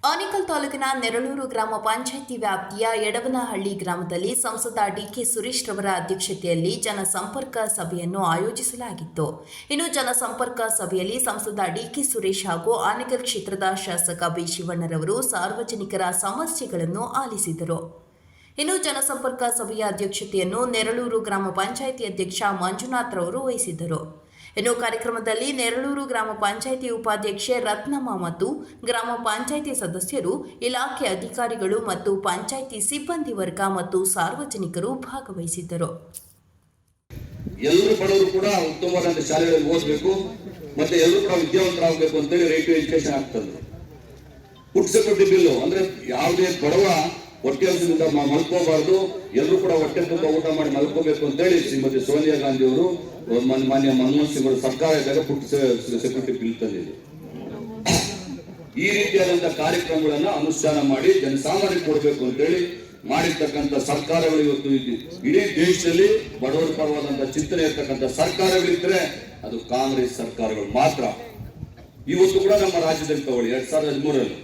ಆನೇಕಲ್ ತಾಲೂಕಿನ ನೆರಳೂರು ಗ್ರಾಮ ಪಂಚಾಯಿತಿ ವ್ಯಾಪ್ತಿಯ ಯಡವನಹಳ್ಳಿ ಗ್ರಾಮದಲ್ಲಿ ಸಂಸದ ಡಿಕೆ ಸುರೇಶ್ ರವರ ಅಧ್ಯಕ್ಷತೆಯಲ್ಲಿ ಜನಸಂಪರ್ಕ ಸಭೆಯನ್ನು ಆಯೋಜಿಸಲಾಗಿತ್ತು. ಇನ್ನು ಜನಸಂಪರ್ಕ ಸಭೆಯಲ್ಲಿ ಸಂಸದ ಡಿಕೆ ಸುರೇಶ್ ಹಾಗೂ ಆನೇಕಲ್ ಕ್ಷೇತ್ರದ ಶಾಸಕ ಬಿ ಶಿವಣ್ಣರವರು ಸಾರ್ವಜನಿಕರ ಸಮಸ್ಯೆಗಳನ್ನು ಆಲಿಸಿದರು. ಇನ್ನು ಜನಸಂಪರ್ಕ ಸಭೆಯ ಅಧ್ಯಕ್ಷತೆಯನ್ನು ನೆರಳೂರು ಗ್ರಾಮ ಪಂಚಾಯಿತಿ ಅಧ್ಯಕ್ಷ ಮಂಜುನಾಥ್ ರವರು ವಹಿಸಿದ್ದರು. ಇನ್ನು ಕಾರ್ಯಕ್ರಮದಲ್ಲಿ ನೆರಳೂರು ಗ್ರಾಮ ಪಂಚಾಯಿತಿ ಉಪಾಧ್ಯಕ್ಷೆ ರತ್ನಮ್ಮ ಮತ್ತು ಗ್ರಾಮ ಪಂಚಾಯಿತಿ ಸದಸ್ಯರು, ಇಲಾಖೆ ಅಧಿಕಾರಿಗಳು ಮತ್ತು ಪಂಚಾಯಿತಿ ಸಿಬ್ಬಂದಿ ವರ್ಗ ಮತ್ತು ಸಾರ್ವಜನಿಕರು ಭಾಗವಹಿಸಿದ್ದರು. ಎಲ್ಲರೂ ಬಡವರು ಕೂಡ ಉತ್ತಮವಾದ ಶಾಲೆಗಳಲ್ಲಿ ಓದಬೇಕು ಮತ್ತೆ ಎಲ್ಲರೂ ಕೂಡ ವಿದ್ಯಾವಂತರಾಗಬೇಕು ಅಂತೇಳಿ ರೈಟ್ ಟು ಎಜುಕೇಶನ್ ಆಗ್ತದೆ. ಫುಡ್ ಸೆಕ್ಯೂರಿಟಿ ಬಿಲ್ ಅಂದ್ರೆ ಯಾವುದೇ ಬಡವ ಹೊಟ್ಟೆ ಹಸಿವಿಂದ ಮಲ್ಕೋಬಾರ್ದು, ಎಲ್ಲರೂ ಕೂಡ ಹೊಟ್ಟೆ ತುಂಬ ಊಟ ಮಾಡಿ ಮಲ್ಕೋಬೇಕು ಅಂತೇಳಿ ಶ್ರೀಮತಿ ಸೋನಿಯಾ ಗಾಂಧಿ ಅವರು ಮಾನ್ಯ ಮನಮೋಹನ್ ಸಿಂಗ್ ಅವರು ಸರ್ಕಾರ ಇದ್ದಾಗ ಫುಡ್ ಸೆಕ್ಯೂರಿಟಿ ಬಿಲ್ ತಂದಿದೆ. ಈ ರೀತಿಯಾದಂತಹ ಕಾರ್ಯಕ್ರಮಗಳನ್ನ ಅನುಷ್ಠಾನ ಮಾಡಿ ಜನಸಾಮಾನ್ಯರಿಗೆ ಕೊಡಬೇಕು ಅಂತೇಳಿ ಮಾಡಿರ್ತಕ್ಕಂಥ ಸರ್ಕಾರಗಳು ಇವತ್ತು ಇಡೀ ದೇಶದಲ್ಲಿ ಬಡವರ ಪರವಾದಂತಹ ಚಿಂತನೆ ಇರ್ತಕ್ಕಂಥ ಸರ್ಕಾರಗಳಿದ್ರೆ ಅದು ಕಾಂಗ್ರೆಸ್ ಸರ್ಕಾರಗಳು ಮಾತ್ರ. ಇವತ್ತು ಕೂಡ ನಮ್ಮ ರಾಜ್ಯದಲ್ಲಿ ತಗೊಳ್ಳಿ 2013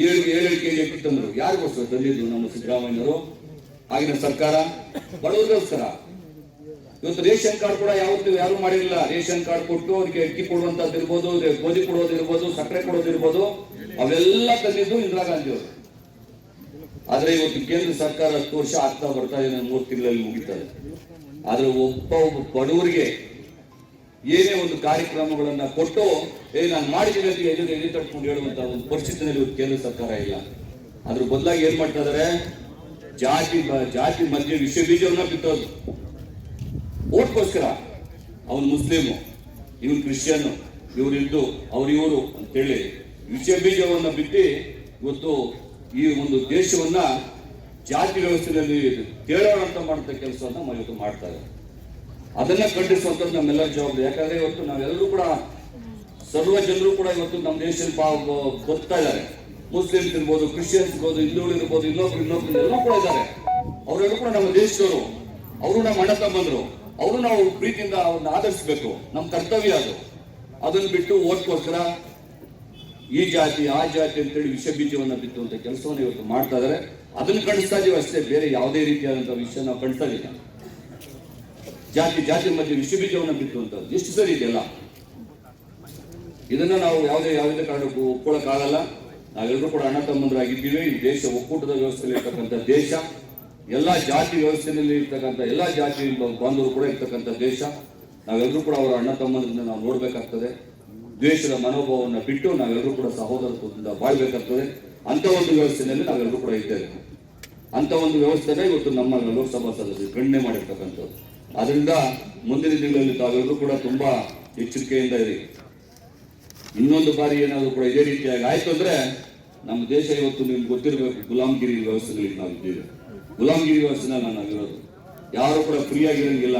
7 ಕೆಜಿ ಅಕ್ಕಿ ತಂದ್ರು. ಯಾರಿಗೋಸ್ಕರ ತಂದಿದ್ದು? ನಮ್ಮ ಸಿದ್ದರಾಮಯ್ಯನವರು ಆಗಿನ ಸರ್ಕಾರ ಬಡವರಿಗೋಸ್ಕರ. ಇವತ್ತು ರೇಷನ್ ಕಾರ್ಡ್ ಕೂಡ ಯಾವತ್ತೂ ಯಾರು ಮಾಡಿರಲಿಲ್ಲ. ರೇಷನ್ ಕಾರ್ಡ್ ಕೊಟ್ಟು ಅದಕ್ಕೆ ಅಕ್ಕಿ ಕೊಡುವಂತದ್ದು ಇರ್ಬೋದು, ಗೋಧಿ ಕೊಡೋದಿರ್ಬೋದು, ಸಕ್ಕರೆ ಕೊಡೋದಿರ್ಬೋದು, ಅವೆಲ್ಲ ತಂದಿದ್ದು ಇಂದಿರಾ ಗಾಂಧಿ ಅವರು. ಆದ್ರೆ ಇವತ್ತು ಕೇಂದ್ರ ಸರ್ಕಾರ 10 ವರ್ಷ ಆಗ್ತಾ ಬರ್ತಾ ಇದೆ, 3 ತಿಂಗಳಲ್ಲಿ ಮುಗಿತಾರೆ. ಆದ್ರೆ ಒಬ್ಬ ಬಡವರಿಗೆ ಏನೇ ಒಂದು ಕಾರ್ಯಕ್ರಮಗಳನ್ನ ಕೊಟ್ಟು ನಾನು ಮಾಡಿದ್ದೀನಿ ಅಂತ ಎದೆ ತಟ್ಕೊಂಡು ಹೇಳುವಂತ ಒಂದು ಪರಿಸ್ಥಿತಿನಲ್ಲಿ ಕೇಂದ್ರ ಸರ್ಕಾರ ಇಲ್ಲ. ಅದ್ರ ಬದಲಾಗಿ ಏನ್ ಮಾಡ್ತಾ ಇದಾರೆ? ಜಾತಿ ಮಧ್ಯೆ ವಿಷ ಬೀಜವನ್ನ ಬಿತ್ತೋದು. ಓಟ್ಗೋಸ್ಕರ ಅವನು ಮುಸ್ಲಿಮು, ಇವನು ಕ್ರಿಶ್ಚಿಯನ್, ಇವ್ರು ಹಿಂದೂ, ಇವರು ಅಂತೇಳಿ ವಿಷ ಬೀಜವನ್ನ ಬಿತ್ತಿ ಇವತ್ತು ಈ ಒಂದು ದೇಶವನ್ನ ಜಾತಿ ವ್ಯವಸ್ಥೆಯಲ್ಲಿ ತೇಳೋಣ ಅಂತ ಮಾಡುವಂತ ಕೆಲಸವನ್ನ ಇವತ್ತು ಮಾಡ್ತಾರೆ. ಅದನ್ನ ಖಂಡಿಸುವಂಥದ್ದು ನಮ್ಮೆಲ್ಲರ ಜವಾಬ್ದಾರಿ. ಯಾಕಂದ್ರೆ ಇವತ್ತು ನಾವೆಲ್ಲರೂ ಕೂಡ ಸರ್ವ ಜನರು ಕೂಡ ಇವತ್ತು ನಮ್ಮ ದೇಶದಲ್ಲಿ ಬದುಕ್ತಾ ಇದ್ದಾರೆ. ಮುಸ್ಲಿಮ್ಸ್ ಇರ್ಬೋದು, ಕ್ರಿಶ್ಚಿಯನ್ಸ್ ಇರ್ಬೋದು, ಹಿಂದೂಗಳು ಇರ್ಬೋದು, ಇನ್ನೊಬ್ರು ಎಲ್ಲರೂ ಕೂಡ ಇದ್ದಾರೆ. ಅವರೆಲ್ಲರೂ ಕೂಡ ನಮ್ಮ ದೇಶದವರು, ಅವರು ನಮ್ಮ ಅಣ್ಣ ತಮ್ಮಂದ್ರು, ಅವರು ನಾವು ಪ್ರೀತಿಯಿಂದ ಅವ್ರನ್ನ ಆಧರಿಸಬೇಕು, ನಮ್ಮ ಕರ್ತವ್ಯ ಅದು. ಅದನ್ನು ಬಿಟ್ಟು ಓಟ್ಗೋಸ್ಕರ ಈ ಜಾತಿ ಆ ಜಾತಿ ಅಂತೇಳಿ ವಿಷ ಬೀಜವನ್ನ ಬಿತ್ತುವಂತ ಕೆಲಸವನ್ನು ಇವತ್ತು ಮಾಡ್ತಾ ಇದಾರೆ. ಅದನ್ನು ಖಂಡಿಸ್ತಾ ಇದೀವಿ ಅಷ್ಟೇ, ಬೇರೆ ಯಾವುದೇ ರೀತಿಯಾದಂತಹ ವಿಷಯ ನಾವು ಖಂಡಿಸ್ತಾ ಇಲ್ಲ. ಜಾತಿ ಮಧ್ಯೆ ವಿಷ ಬೀಜವನ್ನ ಬಿತ್ತುವಂತದ್ದು ಎಷ್ಟು ಸರಿ ಇದೆಯಲ್ಲ. ಇದನ್ನ ನಾವು ಯಾವುದೇ ಕಾರಣಕ್ಕೂ ಒಪ್ಕೊಳ್ಳೋಕ್ಕಾಗಲ್ಲ. ನಾವೆಲ್ಲರೂ ಕೂಡ ಅಣ್ಣ ತಮ್ಮಂದರಾಗಿದ್ದೀವಿ. ಈ ದೇಶ ಒಕ್ಕೂಟದ ವ್ಯವಸ್ಥೆಯಲ್ಲಿ ಇರ್ತಕ್ಕಂಥ ದೇಶ, ಎಲ್ಲಾ ಜಾತಿ ವ್ಯವಸ್ಥೆಯಲ್ಲಿ ಇರ್ತಕ್ಕಂಥ ಎಲ್ಲಾ ಜಾತಿ ಬಾಂಧವರು ಕೂಡ ಇರ್ತಕ್ಕಂಥ ದೇಶ. ನಾವೆಲ್ಲರೂ ಕೂಡ ಅವರ ಅಣ್ಣ ತಮ್ಮಂದ್ರನ್ನ ನಾವು ನೋಡ್ಬೇಕಾಗ್ತದೆ. ದ್ವೇಷದ ಮನೋಭಾವವನ್ನು ಬಿಟ್ಟು ನಾವೆಲ್ಲರೂ ಕೂಡ ಸಹೋದರತ್ವದಿಂದ ಬಾಳ್ಬೇಕಾಗ್ತದೆ. ಅಂತ ಒಂದು ವ್ಯವಸ್ಥೆಯಲ್ಲಿ ನಾವೆಲ್ಲರೂ ಕೂಡ ಇದ್ದೇವೆ. ಅಂತ ಒಂದು ವ್ಯವಸ್ಥೆನ ಇವತ್ತು ನಮ್ಮ ಲೋಕಸಭಾ ಸದಸ್ಯರು ಖಂಡನೆ ಮಾಡಿರ್ತಕ್ಕಂಥದ್ದು. ಆದ್ರಿಂದ ಮುಂದಿನ ದಿನಗಳಲ್ಲಿ ತಾವೆಲ್ಲರೂ ಕೂಡ ತುಂಬಾ ಎಚ್ಚರಿಕೆಯಿಂದ ಇರಿ. ಇನ್ನೊಂದು ಬಾರಿ ಏನಾದರೂ ಕೂಡ ಇದೇ ರೀತಿಯಾಗಿ ಆಯ್ತು ಅಂದ್ರೆ ನಮ್ಮ ದೇಶ ಇವತ್ತು ನಿಮ್ಗೆ ಗೊತ್ತಿರಬೇಕು, ಗುಲಾಮಗಿರಿ ವ್ಯವಸ್ಥೆಯಲ್ಲಿ ನಾವಿದ್ದೀವಿ. ಗುಲಾಮಗಿರಿ ವ್ಯವಸ್ಥೆನಲ್ಲಿ ನಾವಿರೋದು. ಯಾರು ಕೂಡ ಫ್ರೀ ಆಗಿರಂಗಿಲ್ಲ.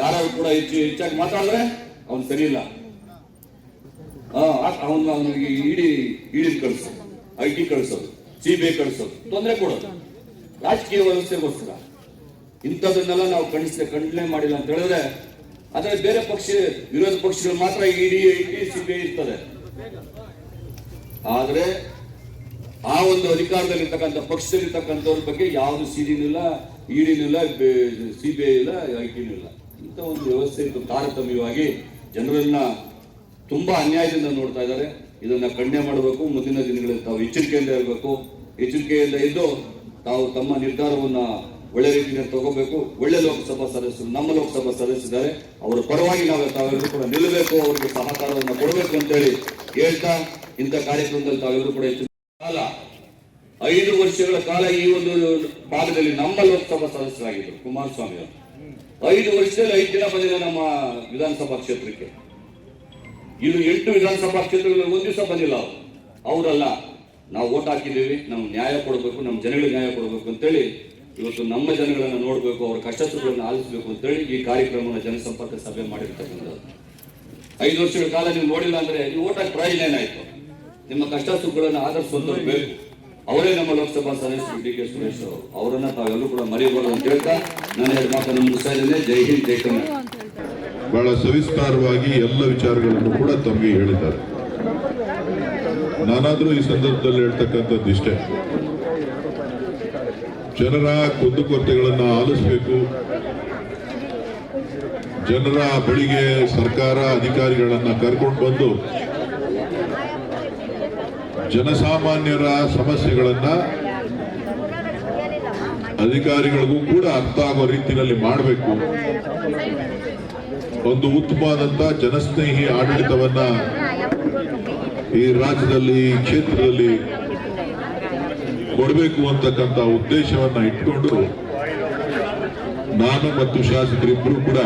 ಯಾರು ಕೂಡ ಹೆಚ್ಚಾಗಿ ಮಾತಾಡಿದ್ರೆ ಅವ್ನು ಸರಿ ಇಲ್ಲ, ಅವನಿಗೆ ಇಡಿ ಕಳಿಸೋದು, IT ಕಳಿಸೋದು, CBI ಕಳಿಸೋದು, ತೊಂದರೆ ಕೊಡೋದು ರಾಜಕೀಯ ವ್ಯವಸ್ಥೆಗೋಸ್ಕರ. ಇಂಥದನ್ನೆಲ್ಲ ನಾವು ಖಂಡನೆ ಮಾಡಿಲ್ಲ ಅಂತ ಹೇಳಿದ್ರೆ ಆದ್ರೆ ಬೇರೆ ವಿರೋಧ ಪಕ್ಷಗಳು ಮಾತ್ರ ED, IT, CBI ಇರ್ತದೆ. ಆದ್ರೆ ಆ ಒಂದು ಅಧಿಕಾರದಲ್ಲಿರ್ತಕ್ಕಂಥ ಪಕ್ಷದಲ್ಲಿರ್ತಕ್ಕಂಥವ್ರ ಬಗ್ಗೆ ಯಾವುದು CDನೂ ಇಲ್ಲ, EDನೂ ಇಲ್ಲ, CBI ಇಲ್ಲ, ITನೂ ಇಲ್ಲ. ಇಂಥ ಒಂದು ವ್ಯವಸ್ಥೆ ಇದು ತಾರತಮ್ಯವಾಗಿ ಜನರನ್ನ ತುಂಬಾ ಅನ್ಯಾಯದಿಂದ ನೋಡ್ತಾ ಇದ್ದಾರೆ. ಇದನ್ನ ಖಂಡನೆ ಮಾಡಬೇಕು. ಮುಂದಿನ ದಿನಗಳಲ್ಲಿ ತಾವು ಎಚ್ಚರಿಕೆಯಿಂದ ಇರಬೇಕು. ಎಚ್ಚರಿಕೆಯಿಂದ ಇದ್ದು ತಾವು ತಮ್ಮ ನಿರ್ಧಾರವನ್ನ ಒಳ್ಳೆ ರೀತಿಯಲ್ಲಿ ತಗೋಬೇಕು. ಒಳ್ಳೆ ಲೋಕಸಭಾ ಸದಸ್ಯರು, ನಮ್ಮ ಲೋಕಸಭಾ ಸದಸ್ಯರಿದ್ದಾರೆ, ಅವರ ಪರವಾಗಿ ತಾವೆಲ್ಲರೂ ಕೂಡ ನಿಲ್ಲಬೇಕು, ಅವರಿಗೆ ಸಹಕಾರವನ್ನು ಕೊಡಬೇಕು ಅಂತೇಳಿ ಹೇಳ್ತಾ ಇಂಥ ಕಾರ್ಯಕ್ರಮದಲ್ಲಿ ತಾವೆಲ್ಲರೂ ಕೂಡ ಕಾಲ 5 ವರ್ಷಗಳ ಕಾಲ ಈ ಒಂದು ಭಾಗದಲ್ಲಿ ನಮ್ಮ ಲೋಕಸಭಾ ಸದಸ್ಯರಾಗಿದ್ದರು ಕುಮಾರಸ್ವಾಮಿ ಅವರು. 5 ವರ್ಷದಲ್ಲಿ 5 ದಿನ ಬಂದಿದೆ ನಮ್ಮ ವಿಧಾನಸಭಾ ಕ್ಷೇತ್ರಕ್ಕೆ. ಇದು 8 ವಿಧಾನಸಭಾ ಕ್ಷೇತ್ರಗಳಲ್ಲಿ 1 ದಿವಸ ಬಂದಿಲ್ಲ. ಅವರಲ್ಲ, ನಾವು ಓಟ್ ಹಾಕಿದ್ದೀವಿ, ನಮ್ಗೆ ನ್ಯಾಯ ಕೊಡಬೇಕು, ನಮ್ಮ ಜನಗಳಿಗೆ ನ್ಯಾಯ ಕೊಡಬೇಕು ಅಂತೇಳಿ ಇವತ್ತು ನಮ್ಮ ಜನಗಳನ್ನ ನೋಡ್ಬೇಕು, ಅವರ ಕಷ್ಟ ಸುಖಗಳನ್ನು ಆಲಿಸಬೇಕು ಅಂತೇಳಿ ಈ ಕಾರ್ಯಕ್ರಮವನ್ನು ಜನಸಂಪರ್ಕ ಸಭೆ ಮಾಡಿರ್ತಕ್ಕಂಥದ್ದು. 5 ವರ್ಷಗಳ ಕಾಲ ನೀವು ನೋಡಿಲ್ಲ ಅಂದ್ರೆ ನೀವು ಓಟ್ ಹಾಕಿ ಪ್ರಯೋಜನ ಏನಾಯ್ತು? ನಿಮ್ಮ ಕಷ್ಟ ಸುಖಗಳನ್ನು ಆಧರಿಸುವಂತವ್ರು ಬೇಕು. ಅವರೇ ನಮ್ಮ ಲೋಕಸಭಾ ಸದಸ್ಯರು ಡಿ ಕೆ ಸುರೇಶ್ ಅವರು. ಅವರನ್ನ ತಾವೆಲ್ಲರೂ ಕೂಡ ಮರೆಯಬಾರದು ಅಂತ ಹೇಳ್ತಾ ನಾನು 2 ಮಾತನ್ನು ಮುಗಿಸ್ತಾ ಇದ್ದೇನೆ. ಜೈ ಹಿಂದ್, ಜೈ ಕನ್ನಡ. ಬಹಳ ಸವಿಸ್ತಾರವಾಗಿ ಎಲ್ಲ ವಿಚಾರಗಳನ್ನು ಕೂಡ ತಮಗೆ ಹೇಳಿದ್ದಾರೆ. ನಾನಾದ್ರೂ ಈ ಸಂದರ್ಭದಲ್ಲಿ ಹೇಳ್ತಕ್ಕಂಥದ್ದು ಇಷ್ಟೇ, ಜನರ ಕುಂದುಕೊರತೆಗಳನ್ನ ಆಲಿಸಬೇಕು. ಜನರ ಬಳಿಗೆ ಸರ್ಕಾರ ಅಧಿಕಾರಿಗಳನ್ನ ಕರ್ಕೊಂಡು ಬಂದು ಜನಸಾಮಾನ್ಯರ ಸಮಸ್ಯೆಗಳನ್ನ ಅಧಿಕಾರಿಗಳಿಗೂ ಕೂಡ ಅರ್ಥ ಆಗೋ ರೀತಿಯಲ್ಲಿ ಮಾಡಬೇಕು. ಒಂದು ಉತ್ತಮವಾದಂತ ಜನಸ್ನೇಹಿ ಆಡಳಿತವನ್ನ ಈ ರಾಜ್ಯದಲ್ಲಿ, ಈ ಕ್ಷೇತ್ರದಲ್ಲಿ ಕೊಡಬೇಕು ಅಂತಕ್ಕಂಥ ಉದ್ದೇಶವನ್ನ ಇಟ್ಕೊಂಡು ನಾನು ಮತ್ತು ಶಾಸಕರಿಬ್ಬರು ಕೂಡ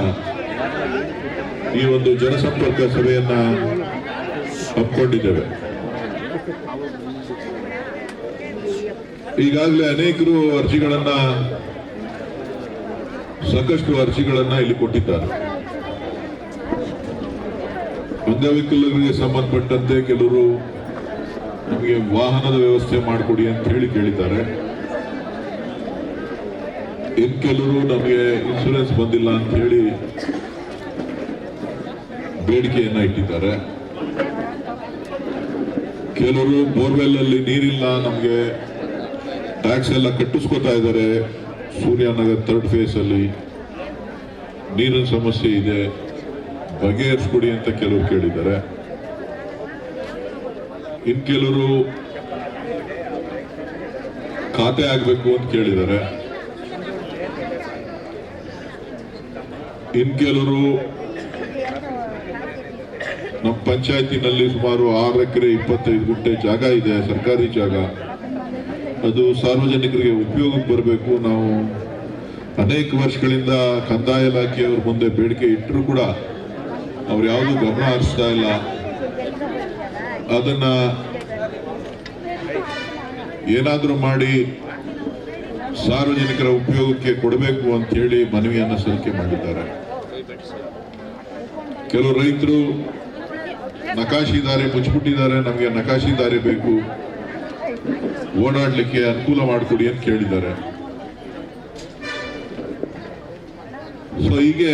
ಈ ಒಂದು ಜನಸಂಪರ್ಕ ಸಭೆಯನ್ನ ಹಮ್ಮಿಕೊಂಡಿದ್ದೇವೆ. ಈಗಾಗಲೇ ಅನೇಕರು ಸಾಕಷ್ಟು ಅರ್ಜಿಗಳನ್ನ ಇಲ್ಲಿ ಕೊಟ್ಟಿದ್ದಾರೆ. ಅಂಗವಿಕಲರಿಗೆ ಸಂಬಂಧಪಟ್ಟಂತೆ ಕೆಲವರು ನಮಗೆ ವಾಹನದ ವ್ಯವಸ್ಥೆ ಮಾಡಿಕೊಡಿ ಅಂತ ಹೇಳಿ ಕೇಳಿದ್ದಾರೆ. ಇನ್ ಕೆಲವರು ನಮಗೆ ಇನ್ಶೂರೆನ್ಸ್ ಬಂದಿಲ್ಲ ಅಂತ ಹೇಳಿ ಬೇಡಿಕೆಯನ್ನ ಇಟ್ಟಿದ್ದಾರೆ. ಕೆಲವರು ಬೋರ್ವೆಲ್ ಅಲ್ಲಿ ನೀರಿಲ್ಲ, ನಮಗೆ ಟ್ಯಾಕ್ಸ್ ಎಲ್ಲ ಕಟ್ಟಿಸ್ಕೊತಾ ಇದ್ದಾರೆ. ಸೂರ್ಯನಗರ್ 3rd ಫೇಸ್ ಅಲ್ಲಿ ನೀರಿನ ಸಮಸ್ಯೆ ಇದೆ, ಬಗೆಹರಿಸ್ಕೊಡಿ ಅಂತ ಕೆಲವರು ಕೇಳಿದ್ದಾರೆ. ಇನ್ ಕೆಲವರು ಖಾತೆ ಆಗ್ಬೇಕು ಅಂತ ಕೇಳಿದ್ದಾರೆ. ಇನ್ ಕೆಲವರು ನಮ್ಮ ಪಂಚಾಯತಿನಲ್ಲಿ ಸುಮಾರು 6 ಎಕರೆ 25 ಗುಂಟೆ ಜಾಗ ಇದೆ, ಸರ್ಕಾರಿ ಜಾಗ. ಅದು ಸಾರ್ವಜನಿಕರಿಗೆ ಉಪಯೋಗಕ್ಕೆ ಬರಬೇಕು. ನಾವು ಅನೇಕ ವರ್ಷಗಳಿಂದ ಕಂದಾಯ ಇಲಾಖೆಯವ್ರ ಮುಂದೆ ಬೇಡಿಕೆ ಇಟ್ಟರು ಕೂಡ ಅವ್ರು ಯಾವುದು ಗಮನ ಹರಿಸ್ತಾ ಇಲ್ಲ. ಅದನ್ನ ಏನಾದ್ರೂ ಮಾಡಿ ಸಾರ್ವಜನಿಕರ ಉಪಯೋಗಕ್ಕೆ ಕೊಡಬೇಕು ಅಂತ ಹೇಳಿ ಮನವಿಯನ್ನ ಸಲ್ಲಿಕೆ ಮಾಡಿದ್ದಾರೆ. ಕೆಲವು ರೈತರು ನಕಾಶಿ ದಾರಿ ಮುಚ್ಚಿಬಿಟ್ಟಿದ್ದಾರೆ, ನಮಗೆ ನಕಾಶಿ ದಾರಿ ಬೇಕು, ಓಡಾಡ್ಲಿಕ್ಕೆ ಅನುಕೂಲ ಮಾಡಿಕೊಡಿ ಅಂತ ಕೇಳಿದ್ದಾರೆ. ಸೊ ಹೀಗೆ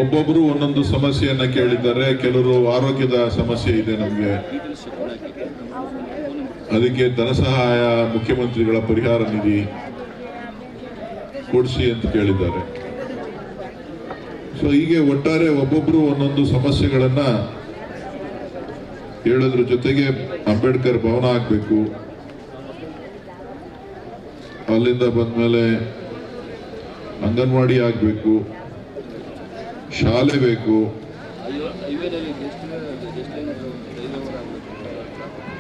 ಒಬ್ಬೊಬ್ರು ಒಂದೊಂದು ಸಮಸ್ಯೆಯನ್ನ ಕೇಳಿದ್ದಾರೆ. ಕೆಲವರು ಆರೋಗ್ಯದ ಸಮಸ್ಯೆ ಇದೆ ನಮಗೆ, ಅದಕ್ಕೆ ಧನ ಸಹಾಯ ಮುಖ್ಯಮಂತ್ರಿಗಳ ಪರಿಹಾರ ನಿಧಿ ಕೊಡಿಸಿ ಅಂತ ಕೇಳಿದ್ದಾರೆ. ಸೊ ಹೀಗೆ ಒಟ್ಟಾರೆ ಒಬ್ಬೊಬ್ರು ಒಂದೊಂದು ಸಮಸ್ಯೆಗಳನ್ನ ಹೇಳೋದ್ರ ಜೊತೆಗೆ ಅಂಬೇಡ್ಕರ್ ಭವನ ಆಗ್ಬೇಕು, ಅಲ್ಲಿಂದ ಬಂದ್ಮೇಲೆ ಅಂಗನವಾಡಿ ಆಗ್ಬೇಕು, ಶಾಲೆ ಬೇಕು,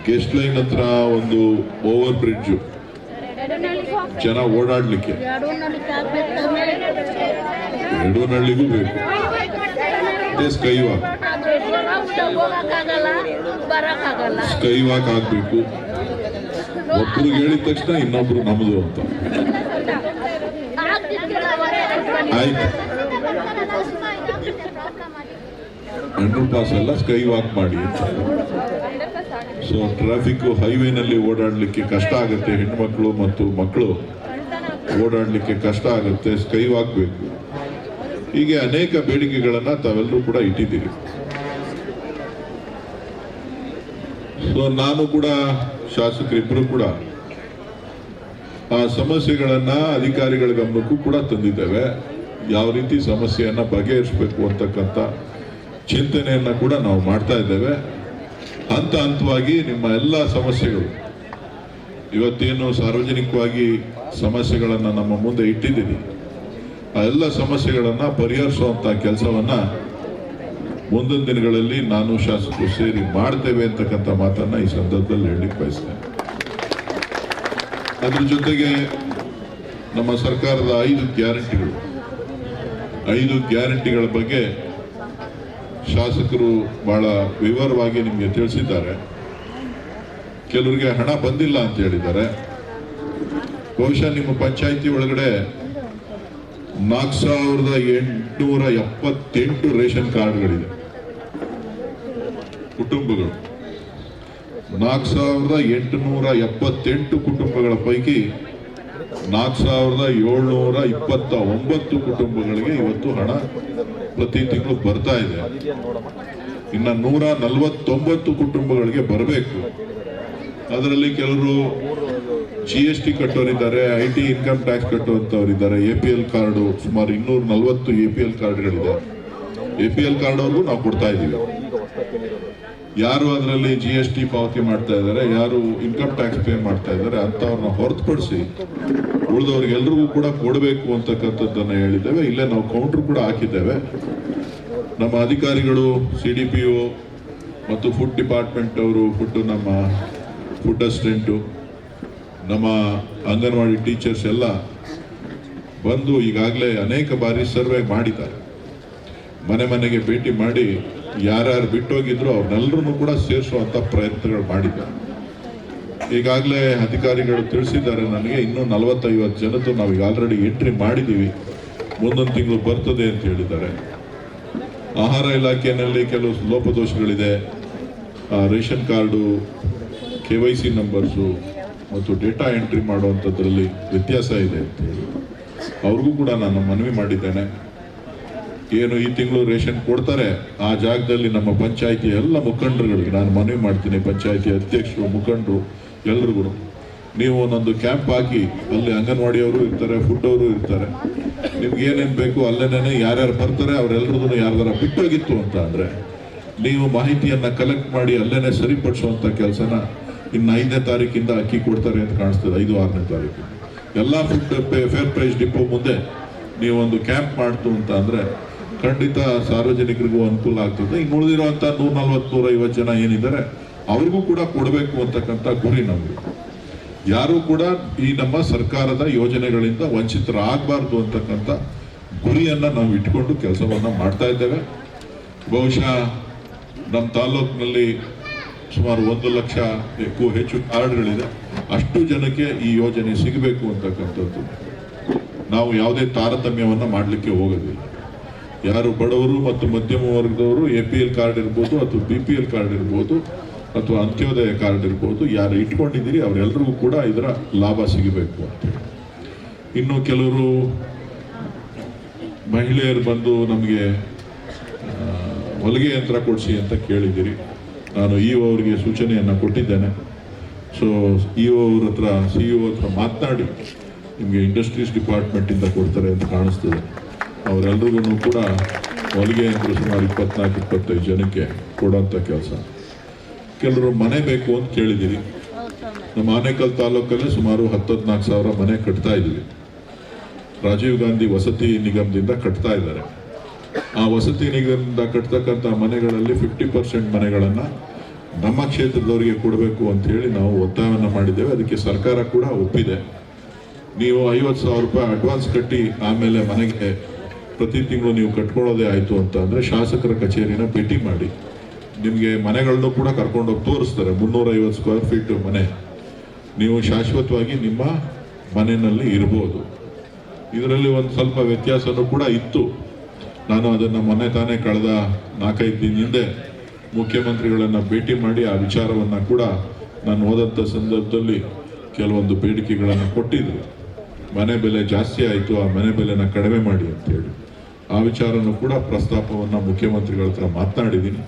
ಗೆಸ್ಟ್ ಲೈನ್ ಹತ್ರ ಒಂದು ಓವರ್ ಬ್ರಿಡ್ಜ್ ಜನ ಓಡಾಡ್ಲಿಕ್ಕೆ, ಯಡೂನಹಳ್ಳಿಗೂ ಬೇಕು, ಸ್ಕೈ ವಾಕ್ ಆಗ್ಬೇಕು. ಒಬ್ರಿಗೆ ಹೇಳಿದ ತಕ್ಷಣ ಇನ್ನೊಬ್ರು ನಮ್ದು ಅಂತ ಆಯ್ತು. ಅಂಡರ್ ಪಾಸ್ ಎಲ್ಲ ಸ್ಕೈ ವಾಕ್ ಮಾಡಿ ಅಂತ. ಸೊ ಟ್ರಾಫಿಕ್ ಹೈವೇನಲ್ಲಿ ಓಡಾಡ್ಲಿಕ್ಕೆ ಕಷ್ಟ ಆಗುತ್ತೆ, ಹೆಣ್ಮಕ್ಳು ಮತ್ತು ಮಕ್ಕಳು ಓಡಾಡ್ಲಿಕ್ಕೆ ಕಷ್ಟ ಆಗುತ್ತೆ, ಸ್ಕೈ ವಾಕ್ ಬೇಕು. ಹೀಗೆ ಅನೇಕ ಬೇಡಿಕೆಗಳನ್ನ ತಾವೆಲ್ಲರೂ ಕೂಡ ಇಟ್ಟಿದ್ದೀರಿ. ಸೊ ನಾನು ಕೂಡ ಶಾಸಕರಿಬ್ಬರು ಕೂಡ ಆ ಸಮಸ್ಯೆಗಳನ್ನ ಅಧಿಕಾರಿಗಳ ಗಮನಕ್ಕೂ ಕೂಡ ತಂದಿದ್ದೇವೆ. ಯಾವ ರೀತಿ ಸಮಸ್ಯೆಯನ್ನ ಬಗೆಹರಿಸಬೇಕು ಅಂತಕ್ಕಂಥ ಚಿಂತನೆಯನ್ನ ಕೂಡ ನಾವು ಮಾಡ್ತಾ ಇದ್ದೇವೆ. ಹಂತ ಹಂತವಾಗಿ ನಿಮ್ಮ ಎಲ್ಲ ಸಮಸ್ಯೆಗಳು, ಇವತ್ತೇನು ಸಾರ್ವಜನಿಕವಾಗಿ ಸಮಸ್ಯೆಗಳನ್ನ ನಮ್ಮ ಮುಂದೆ ಇಟ್ಟಿದ್ದೀರಿ, ಆ ಎಲ್ಲ ಸಮಸ್ಯೆಗಳನ್ನ ಪರಿಹರಿಸುವಂತ ಕೆಲಸವನ್ನ ಮುಂದಿನ ದಿನಗಳಲ್ಲಿ ನಾನು ಶಾಸಕರು ಸೇರಿ ಮಾಡ್ತೇವೆ ಅಂತಕ್ಕಂಥ ಮಾತನ್ನ ಈ ಸಂದರ್ಭದಲ್ಲಿ ಹೇಳಲಿಕ್ಕೆ ಬಯಸ್ತೇನೆ. ಅದ್ರ ಜೊತೆಗೆ ನಮ್ಮ ಸರ್ಕಾರದ 5 ಗ್ಯಾರಂಟಿಗಳ ಬಗ್ಗೆ ಶಾಸಕರು ಬಹಳ ವಿವರವಾಗಿ ನಿಮಗೆ ತಿಳಿಸಿದ್ದಾರೆ. ಕೆಲವರಿಗೆ ಹಣ ಬಂದಿಲ್ಲ ಅಂತ ಹೇಳಿದ್ದಾರೆ. ಬಹುಶಃ ನಿಮ್ಮ ಪಂಚಾಯಿತಿ ಒಳಗಡೆ 4878 ರೇಷನ್ ಕಾರ್ಡ್ಗಳಿದೆ, ಕುಟುಂಬಗಳು. 4878 ಕುಟುಂಬಗಳ ಪೈಕಿ 4729 ಕುಟುಂಬಗಳಿಗೆ ಇವತ್ತು ಹಣ ಪ್ರತಿ ತಿಂಗಳು ಬರ್ತಾ ಇದೆ. ಇನ್ನು 149 ಕುಟುಂಬಗಳಿಗೆ ಬರಬೇಕು. ಅದರಲ್ಲಿ ಕೆಲವರು GST ಕಟ್ಟೋರಿದ್ದಾರೆ, IT ಇನ್ಕಮ್ ಟ್ಯಾಕ್ಸ್ ಕಟ್ಟುವಂಥವ್ರಿದ್ದಾರೆ, APL ಕಾರ್ಡು ಸುಮಾರು 240 APL ಕಾರ್ಡ್ಗಳಿದೆ. APL ಕಾರ್ಡ್ ಅವ್ರಿಗೂ ನಾವು ಕೊಡ್ತಾ ಇದ್ದೀವಿ. ಯಾರು ಅದರಲ್ಲಿ GST ಪಾವತಿ ಮಾಡ್ತಾ ಇದ್ದಾರೆ, ಯಾರು ಇನ್ಕಮ್ ಟ್ಯಾಕ್ಸ್ ಪೇ ಮಾಡ್ತಾ ಇದ್ದಾರೆ ಅಂಥವ್ರನ್ನ ಹೊರತುಪಡಿಸಿ ಉಳಿದವ್ರಿಗೆಲ್ರಿಗೂ ಕೂಡ ಕೊಡಬೇಕು ಅಂತಕ್ಕಂಥದ್ದನ್ನು ಹೇಳಿದ್ದೇವೆ. ಇಲ್ಲೇ ನಾವು ಕೌಂಟ್ರ್ ಕೂಡ ಹಾಕಿದ್ದೇವೆ. ನಮ್ಮ ಅಧಿಕಾರಿಗಳು CDPO ಮತ್ತು ಫುಡ್ ಡಿಪಾರ್ಟ್ಮೆಂಟ್ ಅವರು, ನಮ್ಮ ಫುಡ್ ಅಸಿಸ್ಟೆಂಟು, ನಮ್ಮ ಅಂಗನವಾಡಿ ಟೀಚರ್ಸ್ ಎಲ್ಲ ಬಂದು ಈಗಾಗಲೇ ಅನೇಕ ಬಾರಿ ಸರ್ವೆ ಮಾಡಿದ್ದಾರೆ. ಮನೆ ಮನೆಗೆ ಭೇಟಿ ಮಾಡಿ ಯಾರ್ಯಾರು ಬಿಟ್ಟೋಗಿದ್ರು ಅವ್ರನ್ನೆಲ್ಲರೂ ಕೂಡ ಸೇರಿಸುವಂಥ ಪ್ರಯತ್ನಗಳು ಮಾಡಿದ್ದಾರೆ. ಈಗಾಗಲೇ ಅಧಿಕಾರಿಗಳು ತಿಳಿಸಿದ್ದಾರೆ ನನಗೆ, ಇನ್ನೂ 40-50 ಜನದ್ದು ನಾವು ಈಗ ಆಲ್ರೆಡಿ ಎಂಟ್ರಿ ಮಾಡಿದ್ದೀವಿ, ಮುಂದೊಂದು ತಿಂಗಳು ಬರ್ತದೆ ಅಂತ ಹೇಳಿದ್ದಾರೆ. ಆಹಾರ ಇಲಾಖೆಯಲ್ಲಿ ಕೆಲವು ಲೋಪದೋಷಗಳಿದೆ. ರೇಷನ್ ಕಾರ್ಡು, KYC ನಂಬರ್ಸು ಮತ್ತು ಡೇಟಾ ಎಂಟ್ರಿ ಮಾಡುವಂಥದ್ರಲ್ಲಿ ವ್ಯತ್ಯಾಸ ಇದೆ ಅಂತ ಹೇಳಿ ಅವ್ರಿಗೂ ಕೂಡ ನಾನು ಮನವಿ ಮಾಡಿದ್ದೇನೆ. ಏನು ಈ ತಿಂಗಳು ರೇಷನ್ ಕೊಡ್ತಾರೆ ಆ ಜಾಗದಲ್ಲಿ ನಮ್ಮ ಪಂಚಾಯಿತಿ ಎಲ್ಲ ಮುಖಂಡರುಗಳಿಗೆ ನಾನು ಮನವಿ ಮಾಡ್ತೀನಿ, ಪಂಚಾಯಿತಿ ಅಧ್ಯಕ್ಷರು, ಮುಖಂಡರು ಎಲ್ರಿಗೂ ನೀವು ಒಂದೊಂದು ಕ್ಯಾಂಪ್ ಹಾಕಿ, ಅಲ್ಲಿ ಅಂಗನವಾಡಿಯವರು ಇರ್ತಾರೆ, ಫುಡ್ ಅವರು ಇರ್ತಾರೆ, ನಿಮ್ಗೆ ಏನೇನು ಬೇಕು ಅಲ್ಲೇನೇ ಯಾರ್ಯಾರು ಬರ್ತಾರೆ ಅವರೆಲ್ಲರದ್ದು ಯಾರ್ದಾರ ಬಿಟ್ಟೋಗಿತ್ತು ಅಂತ ಅಂದರೆ ನೀವು ಮಾಹಿತಿಯನ್ನು ಕಲೆಕ್ಟ್ ಮಾಡಿ ಅಲ್ಲೇನೆ ಸರಿಪಡಿಸುವಂಥ ಕೆಲಸನ ಇನ್ನು 5ನೇ ತಾರೀಕಿಂದ ಅಕ್ಕಿ ಕೊಡ್ತಾರೆ ಅಂತ ಕಾಣಿಸ್ತದೆ. 5-6ನೇ ತಾರೀಕು ಎಲ್ಲ ಫುಡ್ ಫೇರ್ ಪ್ರೈಸ್ ಡಿಪೋ ಮುಂದೆ ನೀವು ಒಂದು ಕ್ಯಾಂಪ್ ಮಾಡ್ತು ಅಂತ ಅಂದರೆ ಖಂಡಿತ ಸಾರ್ವಜನಿಕರಿಗೂ ಅನುಕೂಲ ಆಗ್ತದೆ. ಇನ್ನು ಉಳಿದಿರುವಂಥ 140-150 ಜನ ಏನಿದ್ದಾರೆ ಅವ್ರಿಗೂ ಕೂಡ ಕೊಡಬೇಕು ಅಂತಕ್ಕಂಥ ಗುರಿ ನಮಗೆ. ಯಾರು ಕೂಡ ಈ ನಮ್ಮ ಸರ್ಕಾರದ ಯೋಜನೆಗಳಿಂದ ವಂಚಿತರಾಗಬಾರ್ದು ಅಂತಕ್ಕಂಥ ಗುರಿಯನ್ನು ನಾವು ಇಟ್ಕೊಂಡು ಕೆಲಸವನ್ನು ಮಾಡ್ತಾ ಇದ್ದೇವೆ. ಬಹುಶಃ ನಮ್ಮ ತಾಲೂಕಿನಲ್ಲಿ ಸುಮಾರು 1 ಲಕ್ಷಕ್ಕೂ ಹೆಚ್ಚು ಕಾರ್ಡ್ಗಳಿದೆ. ಅಷ್ಟು ಜನಕ್ಕೆ ಈ ಯೋಜನೆ ಸಿಗಬೇಕು ಅಂತಕ್ಕಂಥದ್ದು ನಾವು ಯಾವುದೇ ತಾರತಮ್ಯವನ್ನು ಮಾಡಲಿಕ್ಕೆ ಹೋಗೋದಿಲ್ಲ. ಯಾರು ಬಡವರು ಮತ್ತು ಮಧ್ಯಮ ವರ್ಗದವರು APL ಕಾರ್ಡ್ ಇರ್ಬೋದು ಅಥವಾ BPL ಕಾರ್ಡ್ ಇರ್ಬೋದು ಅಥವಾ ಅಂತ್ಯೋದಯ ಕಾರ್ಡ್ ಇರ್ಬೋದು, ಯಾರು ಇಟ್ಕೊಂಡಿದ್ದೀರಿ ಅವರೆಲ್ಲರಿಗೂ ಕೂಡ ಇದರ ಲಾಭ ಸಿಗಬೇಕು ಅಂತೇಳಿ. ಇನ್ನು ಕೆಲವರು ಮಹಿಳೆಯರು ಬಂದು ನಮಗೆ ಹೊಲಿಗೆ ಯಂತ್ರ ಕೊಡಿಸಿ ಅಂತ ಕೇಳಿದ್ದೀರಿ. ನಾನು EO ಅವರಿಗೆ ಸೂಚನೆಯನ್ನು ಕೊಟ್ಟಿದ್ದೇನೆ. ಸೊ EO ಅವ್ರ ಹತ್ರ, CEO ಹತ್ರ ಮಾತನಾಡಿ ನಿಮಗೆ ಇಂಡಸ್ಟ್ರೀಸ್ ಡಿಪಾರ್ಟ್ಮೆಂಟಿಂದ ಕೊಡ್ತಾರೆ ಅಂತ ಕಾಣಿಸ್ತದೆ. ಅವರೆಲ್ಲರಿಗೂ ಕೂಡ ಹೊಲಿಗೆ ಯಂತ್ರ ಸುಮಾರು 24-25 ಜನಕ್ಕೆ ಕೊಡೋಂಥ ಕೆಲಸ. ಕೆಲವರು ಮನೆ ಬೇಕು ಅಂತ ಕೇಳಿದ್ದೀರಿ. ನಮ್ಮ ಆನೇಕಲ್ ತಾಲೂಕಲ್ಲೇ ಸುಮಾರು 10-14 ಸಾವಿರ ಮನೆ ಕಟ್ತಾ ಇದ್ದೀವಿ. ರಾಜೀವ್ ಗಾಂಧಿ ವಸತಿ ನಿಗಮದಿಂದ ಕಟ್ತಾ ಇದ್ದಾರೆ. ಆ ವಸತಿ ನಿಗಮದಿಂದ ಕಟ್ತಕ್ಕಂಥ ಮನೆಗಳಲ್ಲಿ 50% ಮನೆಗಳನ್ನು ನಮ್ಮ ಕ್ಷೇತ್ರದವರಿಗೆ ಕೊಡಬೇಕು ಅಂತ ಹೇಳಿ ನಾವು ಒತ್ತಾಯವನ್ನು ಮಾಡಿದ್ದೇವೆ. ಅದಕ್ಕೆ ಸರ್ಕಾರ ಕೂಡ ಒಪ್ಪಿದೆ. ನೀವು 50,000 ರೂಪಾಯಿ ಅಡ್ವಾನ್ಸ್ ಕಟ್ಟಿ ಆಮೇಲೆ ಮನೆಗೆ ಪ್ರತಿ ತಿಂಗಳು ನೀವು ಕಟ್ಕೊಳ್ಳೋದೇ ಆಯಿತು ಅಂತ ಅಂದರೆ ಶಾಸಕರ ಕಚೇರಿನ ಭೇಟಿ ಮಾಡಿ ನಿಮಗೆ ಮನೆಗಳನ್ನು ಕೂಡ ಕರ್ಕೊಂಡೋಗಿ ತೋರಿಸ್ತಾರೆ. 350 ಸ್ಕ್ವೇರ್ ಫೀಟ್ ಮನೆ ನೀವು ಶಾಶ್ವತವಾಗಿ ನಿಮ್ಮ ಮನೆಯಲ್ಲಿ ಇರ್ಬೋದು. ಇದರಲ್ಲಿ ಒಂದು ಸ್ವಲ್ಪ ವ್ಯತ್ಯಾಸನೂ ಕೂಡ ಇತ್ತು. ನಾನು ಅದನ್ನು ಮೊನ್ನೆ ತಾನೇ ಕಳೆದ 4-5 ದಿನ ಹಿಂದೆ ಮುಖ್ಯಮಂತ್ರಿಗಳನ್ನು ಭೇಟಿ ಮಾಡಿ ಆ ವಿಚಾರವನ್ನು ಕೂಡ ನಾನು ಹೋದಂಥ ಸಂದರ್ಭದಲ್ಲಿ ಕೆಲವೊಂದು ಬೇಡಿಕೆಗಳನ್ನು ಕೊಟ್ಟಿದ್ದರು. ಮನೆ ಬೆಲೆ ಜಾಸ್ತಿ ಆಯಿತು, ಆ ಮನೆ ಬೆಲೆನ ಕಡಿಮೆ ಮಾಡಿ ಅಂತೇಳಿ ಆ ವಿಚಾರನೂ ಕೂಡ ಪ್ರಸ್ತಾಪವನ್ನು ಮುಖ್ಯಮಂತ್ರಿಗಳ ಹತ್ರ ಮಾತನಾಡಿದ್ದೀನಿ.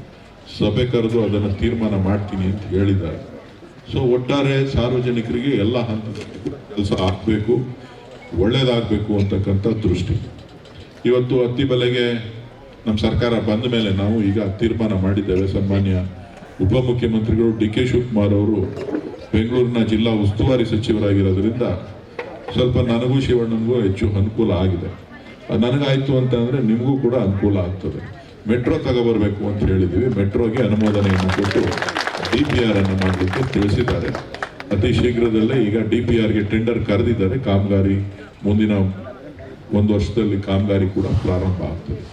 ಸಭೆ ಕರೆದು ಅದನ್ನು ತೀರ್ಮಾನ ಮಾಡ್ತೀನಿ ಅಂತ ಹೇಳಿದ್ದಾರೆ. ಸೊ ಒಟ್ಟಾರೆ ಸಾರ್ವಜನಿಕರಿಗೆ ಎಲ್ಲ ಹಂತದಲ್ಲಿ ಕೆಲಸ ಆಗಬೇಕು, ಒಳ್ಳೆಯದಾಗಬೇಕು ಅಂತಕ್ಕಂಥ ದೃಷ್ಟಿ. ಇವತ್ತು ಹತ್ತಿ ಬೆಲೆಗೆ ನಮ್ಮ ಸರ್ಕಾರ ಬಂದ ಮೇಲೆ ನಾವು ಈಗ ತೀರ್ಮಾನ ಮಾಡಿದ್ದೇವೆ. ಸನ್ಮಾನ್ಯ ಉಪಮುಖ್ಯಮಂತ್ರಿಗಳು DK ಶಿವಕುಮಾರ್ ಅವರು ಬೆಂಗಳೂರಿನ ಜಿಲ್ಲಾ ಉಸ್ತುವಾರಿ ಸಚಿವರಾಗಿರೋದ್ರಿಂದ ಸ್ವಲ್ಪ ನನಗೂ ಶಿವಣ್ಣನಿಗೂ ಹೆಚ್ಚು ಅನುಕೂಲ ಆಗಿದೆ. ನನಗಾಯಿತು ಅಂತಂದರೆ ನಿಮಗೂ ಕೂಡ ಅನುಕೂಲ ಆಗ್ತದೆ. ಮೆಟ್ರೋ ತಗೋಬರ್ಬೇಕು ಅಂತ ಹೇಳಿದ್ದೀವಿ. ಮೆಟ್ರೋಗೆ ಅನುಮೋದನೆಯನ್ನು ಕೊಟ್ಟು DPR ಅನ್ನು ಮಾಡಲಿಕ್ಕೆ ತಿಳಿಸಿದ್ದಾರೆ. ಅತಿ ಶೀಘ್ರದಲ್ಲೇ ಈಗ DPRಗೆ ಟೆಂಡರ್ ಕರೆದಿದ್ದಾರೆ. ಕಾಮಗಾರಿ ಮುಂದಿನ 1 ವರ್ಷದಲ್ಲಿ ಕಾಮಗಾರಿ ಕೂಡ ಪ್ರಾರಂಭ ಆಗ್ತದೆ.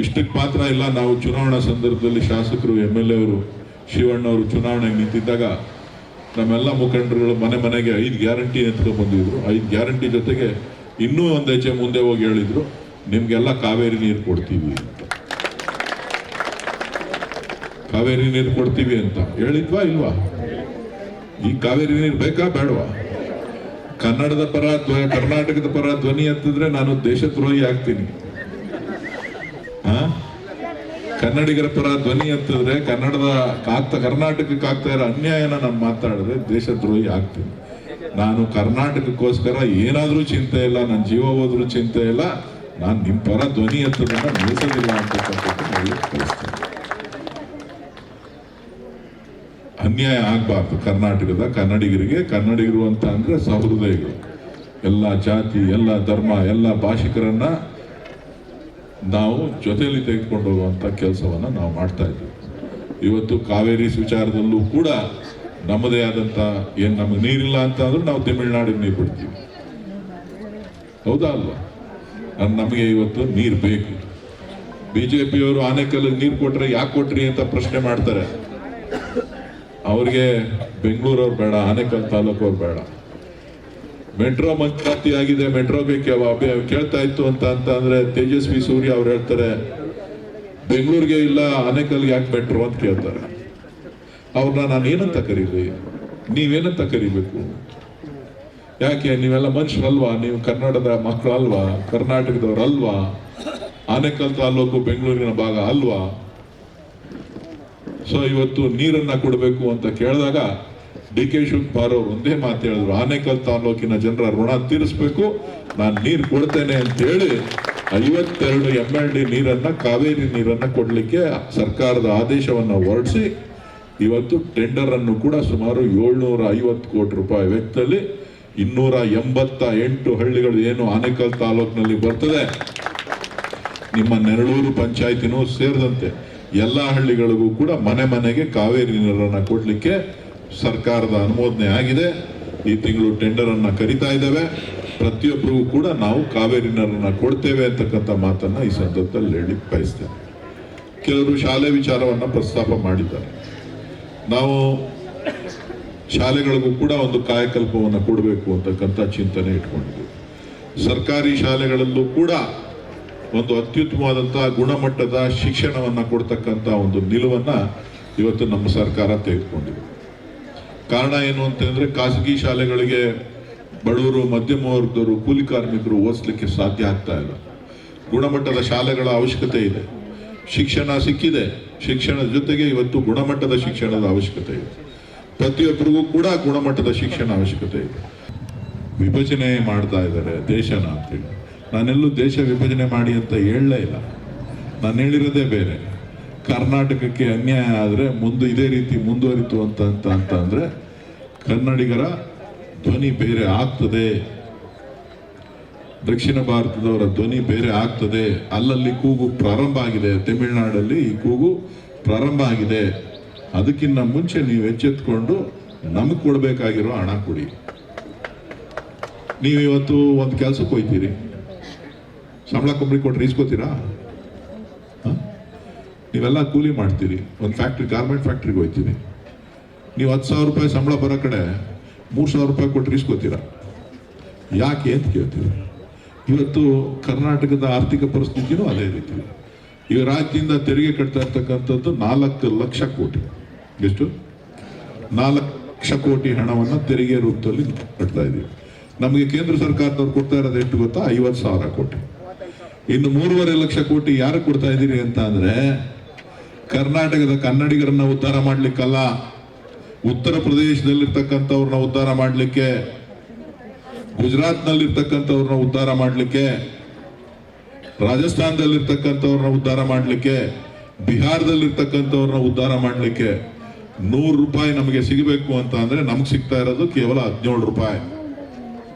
ಇಷ್ಟಕ್ಕೆ ಮಾತ್ರ ಇಲ್ಲ, ನಾವು ಚುನಾವಣಾ ಸಂದರ್ಭದಲ್ಲಿ ಶಾಸಕರು MLA ಅವರು ಶಿವಣ್ಣವರು ಚುನಾವಣೆಗೆ ನಿಂತಿದ್ದಾಗ ನಮ್ಮೆಲ್ಲ ಮುಖಂಡರುಗಳು ಮನೆ ಮನೆಗೆ 5 ಗ್ಯಾರಂಟಿ ಎತ್ಕೊಂಡು ಬಂದಿದ್ರು. 5 ಗ್ಯಾರಂಟಿ ಜೊತೆಗೆ ಇನ್ನೂ ಒಂದು ಹೆಜ್ಜೆ ಮುಂದೆ ಹೋಗಿ ಹೇಳಿದ್ರು, ನಿಮ್ಗೆಲ್ಲ ಕಾವೇರಿ ನೀರು ಕೊಡ್ತೀವಿ ಅಂತ. ಕಾವೇರಿ ನೀರು ಕೊಡ್ತೀವಿ ಅಂತ ಹೇಳಿದ್ವಾ ಇಲ್ವಾ? ಈ ಕಾವೇರಿ ನೀರು ಬೇಕಾ ಬೇಡವಾ? ಕನ್ನಡದ ಪರ ಕರ್ನಾಟಕದ ಪರ ಧ್ವನಿ ಎತ್ತಿದ್ರೆ ನಾನು ದೇಶದ್ರೋಹಿ ಆಗ್ತೀನಿ. ಕನ್ನಡಿಗರ ಪರ ಧ್ವನಿ ಎತ್ತಿದ್ರೆ ಕರ್ನಾಟಕಕ್ಕೆ ಆಗ್ತಾ ಇರೋ ಅನ್ಯಾಯನ ನಾನು ಮಾತಾಡಿದ್ರೆ ದೇಶದ್ರೋಹಿ ಆಗ್ತೀನಿ. ನಾನು ಕರ್ನಾಟಕಕ್ಕೋಸ್ಕರ ಏನಾದ್ರೂ ಚಿಂತೆ ಇಲ್ಲ, ನನ್ನ ಜೀವ ಹೋದ್ರೂ ಚಿಂತೆ ಇಲ್ಲ, ನಾನು ನಿಮ್ಮ ಪರ ಧ್ವನಿ ಎತ್ತದನ್ನ ನಿಲ್ಲಿಸೋದಿಲ್ಲ ಅಂತಕ್ಕಂಥದ್ದು ಕಳಿಸ್ತೇನೆ. ಅನ್ಯಾಯ ಆಗ್ಬಾರ್ದು ಕನ್ನಡಿಗರಿಗೆ. ಕನ್ನಡಿಗರು ಅಂತ ಅಂದ್ರೆ ಸಹೃದಯಗಳು, ಎಲ್ಲ ಜಾತಿ, ಎಲ್ಲ ಧರ್ಮ, ಎಲ್ಲ ಭಾಷಿಕರನ್ನ ನಾವು ಜೊತೆಯಲ್ಲಿ ತೆಗೆದುಕೊಂಡು ಹೋಗುವಂತ ಕೆಲಸವನ್ನ ನಾವು ಮಾಡ್ತಾ ಇದ್ದೀವಿ. ಇವತ್ತು ಕಾವೇರಿ ವಿಚಾರದಲ್ಲೂ ಕೂಡ ನಮ್ಮದೇ ಆದಂತ ನಮಗೆ ನೀರಿಲ್ಲ ಅಂತ ಅಂದ್ರೂ ನಾವು ತಮಿಳುನಾಡಿಗೆ ನೀರು ಬಿಡ್ತೀವಿ, ಹೌದಾ ಅಲ್ವಾ? ನಮಗೆ ಇವತ್ತು ನೀರು ಬೇಕು. ಬಿಜೆಪಿಯವರು ಆನೆಕಲ್ಲಿಗೆ ನೀರು ಕೊಟ್ರೆ ಯಾಕೆ ಕೊಟ್ರಿ ಅಂತ ಪ್ರಶ್ನೆ ಮಾಡ್ತಾರೆ. ಅವ್ರಿಗೆ ಬೆಂಗಳೂರವ್ರು ಬೇಡ, ಆನೇಕಲ್ ತಾಲೂಕವ್ರು ಬೇಡ. ಮೆಟ್ರೋ ಮಂಜೂರಾತಿ ಆಗಿದೆ, ಮೆಟ್ರೋಗೆ ಕೇಳ್ತಾ ಇತ್ತು ಅಂತ ಅಂದ್ರೆ ತೇಜಸ್ವಿ ಸೂರ್ಯ ಅವ್ರು ಹೇಳ್ತಾರೆ ಬೆಂಗಳೂರಿಗೆ ಇಲ್ಲ ಆನೇಕಲ್ಗೆ ಯಾಕೆ ಮೆಟ್ರೋ ಅಂತ ಕೇಳ್ತಾರೆ. ಅವ್ರನ್ನ ನಾನು ಏನಂತ ಕರೀಲಿ, ನೀವೇನಂತ ಕರಿಬೇಕು? ಯಾಕೆ ನೀವೆಲ್ಲ ಮನುಷ್ಯರಲ್ವಾ? ನೀವು ಕನ್ನಡದ ಮಕ್ಕಳಲ್ವಾ? ಕರ್ನಾಟಕದವ್ರಲ್ವಾ? ಆನೇಕಲ್ ತಾಲೂಕು ಬೆಂಗಳೂರಿನ ಭಾಗ ಅಲ್ವಾ? ಸೊ ಇವತ್ತು ನೀರನ್ನ ಕೊಡಬೇಕು ಅಂತ ಕೇಳಿದಾಗ ಡಿ ಕೆ ಶಿವಕುಮಾರ್ ಅವರು ಒಂದೇ ಮಾತು ಹೇಳಿದ್ರು, ಆನೇಕಲ್ ತಾಲೂಕಿನ ಜನರ ಋಣ ತೀರಿಸಬೇಕು, ನಾನು ನೀರು ಕೊಡ್ತೇನೆ ಅಂತ ಹೇಳಿ 52 MLD ನೀರನ್ನ, ಕಾವೇರಿ ನೀರನ್ನ ಕೊಡ್ಲಿಕ್ಕೆ ಸರ್ಕಾರದ ಆದೇಶವನ್ನ ಹೊರಡಿಸಿ ಇವತ್ತು ಟೆಂಡರ್ ಅನ್ನು ಕೂಡ ಸುಮಾರು 750 ಕೋಟಿ ರೂಪಾಯಿ ವೆಚ್ಚದಲ್ಲಿ 288 ಹಳ್ಳಿಗಳು ಏನು ಆನೇಕಲ್ ತಾಲೂಕಿನಲ್ಲಿ ಬರ್ತದೆ, ನಿಮ್ಮ ನೆರಳೂರು ಪಂಚಾಯತಿನೂ ಸೇರಿದಂತೆ ಎಲ್ಲ ಹಳ್ಳಿಗಳಿಗೂ ಕೂಡ ಮನೆಗೆ ಕಾವೇರಿ ನೀರನ್ನು ಕೊಡ್ಲಿಕ್ಕೆ ಸರ್ಕಾರದ ಅನುಮೋದನೆ ಆಗಿದೆ. ಈ ತಿಂಗಳು ಟೆಂಡರ್ ಅನ್ನ ಕರಿತಾ ಇದ್ದೇವೆ. ಪ್ರತಿಯೊಬ್ಬರಿಗೂ ಕೂಡ ನಾವು ಕಾವೇರಿ ನೀರನ್ನು ಕೊಡ್ತೇವೆ ಅಂತಕ್ಕಂಥ ಮಾತನ್ನ ಈ ಸಂದರ್ಭದಲ್ಲಿ ಹೇಳಿ ಬಯಸ್ತೇನೆ. ಕೆಲವರು ಶಾಲೆ ವಿಚಾರವನ್ನ ಪ್ರಸ್ತಾಪ ಮಾಡಿದ್ದಾರೆ. ನಾವು ಶಾಲೆಗಳಿಗೂ ಕೂಡ ಒಂದು ಕಾಯಕಲ್ಪವನ್ನು ಕೊಡಬೇಕು ಅಂತಕ್ಕಂಥ ಚಿಂತನೆ ಇಟ್ಕೊಂಡಿದ್ದೀವಿ. ಸರ್ಕಾರಿ ಶಾಲೆಗಳಲ್ಲೂ ಕೂಡ ಒಂದು ಅತ್ಯುತ್ತಮವಾದಂತಹ ಗುಣಮಟ್ಟದ ಶಿಕ್ಷಣವನ್ನ ಕೊಡ್ತಕ್ಕಂಥ ಒಂದು ನಿಲುವನ್ನ ಇವತ್ತು ನಮ್ಮ ಸರ್ಕಾರ ತೆಗೆದುಕೊಂಡಿದೆ. ಕಾರಣ ಏನು ಅಂತಂದ್ರೆ ಖಾಸಗಿ ಶಾಲೆಗಳಿಗೆ ಬಡವರು, ಮಧ್ಯಮ ವರ್ಗದವರು, ಕೂಲಿ ಕಾರ್ಮಿಕರು ಓದಿಸ್ಲಿಕ್ಕೆ ಸಾಧ್ಯ ಆಗ್ತಾ ಇಲ್ಲ. ಗುಣಮಟ್ಟದ ಶಾಲೆಗಳ ಅವಶ್ಯಕತೆ ಇದೆ. ಶಿಕ್ಷಣ ಸಿಕ್ಕಿದೆ, ಶಿಕ್ಷಣದ ಜೊತೆಗೆ ಇವತ್ತು ಗುಣಮಟ್ಟದ ಶಿಕ್ಷಣದ ಅವಶ್ಯಕತೆ ಇದೆ. ಪ್ರತಿಯೊಬ್ಬರಿಗೂ ಕೂಡ ಗುಣಮಟ್ಟದ ಶಿಕ್ಷಣ ಅವಶ್ಯಕತೆ ಇದೆ. ವಿಭಜನೆ ಮಾಡ್ತಾ ಇದ್ದಾರೆ ದೇಶನ ಅಂತೇಳಿ. ನಾನೆಲ್ಲೂ ದೇಶ ವಿಭಜನೆ ಮಾಡಿ ಅಂತ ಹೇಳಲೇ ಇಲ್ಲ. ನಾನು ಹೇಳಿರೋದೇ ಬೇರೆ. ಕರ್ನಾಟಕಕ್ಕೆ ಅನ್ಯಾಯ ಆದರೆ ಇದೇ ರೀತಿ ಮುಂದುವರಿತು ಅಂತ ಅಂದ್ರೆ ಕನ್ನಡಿಗರ ಧ್ವನಿ ಬೇರೆ ಆಗ್ತದೆ, ದಕ್ಷಿಣ ಭಾರತದವರ ಧ್ವನಿ ಬೇರೆ ಆಗ್ತದೆ. ಅಲ್ಲಲ್ಲಿ ಕೂಗು ಪ್ರಾರಂಭ ಆಗಿದೆ, ತಮಿಳುನಾಡಲ್ಲಿ ಈ ಕೂಗು ಪ್ರಾರಂಭ ಆಗಿದೆ. ಅದಕ್ಕಿಂತ ಮುಂಚೆ ನೀವು ಎಚ್ಚೆತ್ಕೊಂಡು ನಮಗೆ ಕೊಡಬೇಕಾಗಿರೋ ಹಣ ಕೊಡಿ. ನೀವಿವತ್ತು ಒಂದು ಕೆಲಸಕ್ಕೆ ಹೋಗ್ತೀರಿ, ಸಂಬಳ ಕೊಬ್ಬರಿ ಕೊಟ್ರೆ ಇಸ್ಕೋತೀರಾ? ನೀವೆಲ್ಲ ಕೂಲಿ ಮಾಡ್ತೀರಿ. ಒಂದು ಗಾರ್ಮೆಂಟ್ ಫ್ಯಾಕ್ಟ್ರಿಗೆ ಹೋಗ್ತೀರಿ, ನೀವು 10,000 ರೂಪಾಯಿ ಸಂಬಳ ಬರೋ ಕಡೆ 3,000 ರೂಪಾಯಿ ಕೊಟ್ಟರೆ ಇಸ್ಕೋತೀರಾ? ಯಾಕೆ ಅಂತ ಕೇಳ್ತೀವಿ. ಇವತ್ತು ಕರ್ನಾಟಕದ ಆರ್ಥಿಕ ಪರಿಸ್ಥಿತಿನೂ ಅದೇ ರೀತಿ. ಈ ರಾಜ್ಯದಿಂದ ತೆರಿಗೆ ಕಟ್ತಾ ಇರ್ತಕ್ಕಂಥದ್ದು 4 ಲಕ್ಷ ಕೋಟಿ. ಎಷ್ಟು? 4 ಲಕ್ಷ ಕೋಟಿ ಹಣವನ್ನು ತೆರಿಗೆ ರೂಪದಲ್ಲಿ ಕಟ್ತಾ ಇದ್ದೀವಿ. ನಮಗೆ ಕೇಂದ್ರ ಸರ್ಕಾರದವ್ರು ಕೊಡ್ತಾ ಇರೋದು ಎಷ್ಟು ಗೊತ್ತಾ? 50,000 ಕೋಟಿ. ಇನ್ನು 3.5 ಲಕ್ಷ ಕೋಟಿ ಯಾರು ಕೊಡ್ತಾ ಇದ್ದೀರಿ ಅಂತ ಅಂದ್ರೆ ಕರ್ನಾಟಕದ ಕನ್ನಡಿಗರನ್ನ ಉದ್ಧಾರ ಮಾಡ್ಲಿಕ್ಕಲ್ಲ, ಉತ್ತರ ಪ್ರದೇಶದಲ್ಲಿರ್ತಕ್ಕಂಥವ್ರನ್ನ ಉದ್ಧಾರ ಮಾಡ್ಲಿಕ್ಕೆ, ಗುಜರಾತ್ನಲ್ಲಿರ್ತಕ್ಕಂಥವ್ರನ್ನ ಉದ್ಧಾರ ಮಾಡ್ಲಿಕ್ಕೆ, ರಾಜಸ್ಥಾನದಲ್ಲಿರ್ತಕ್ಕಂಥವ್ರನ್ನ ಉದ್ಧಾರ ಮಾಡ್ಲಿಕ್ಕೆ, ಬಿಹಾರದಲ್ಲಿರ್ತಕ್ಕಂಥವ್ರನ್ನ ಉದ್ಧಾರ ಮಾಡ್ಲಿಕ್ಕೆ 100 ರೂಪಾಯಿ ನಮಗೆ ಸಿಗಬೇಕು ಅಂತ ಅಂದ್ರೆ ನಮ್ಗೆ ಸಿಗ್ತಾ ಇರೋದು ಕೇವಲ 17 ರೂಪಾಯಿ.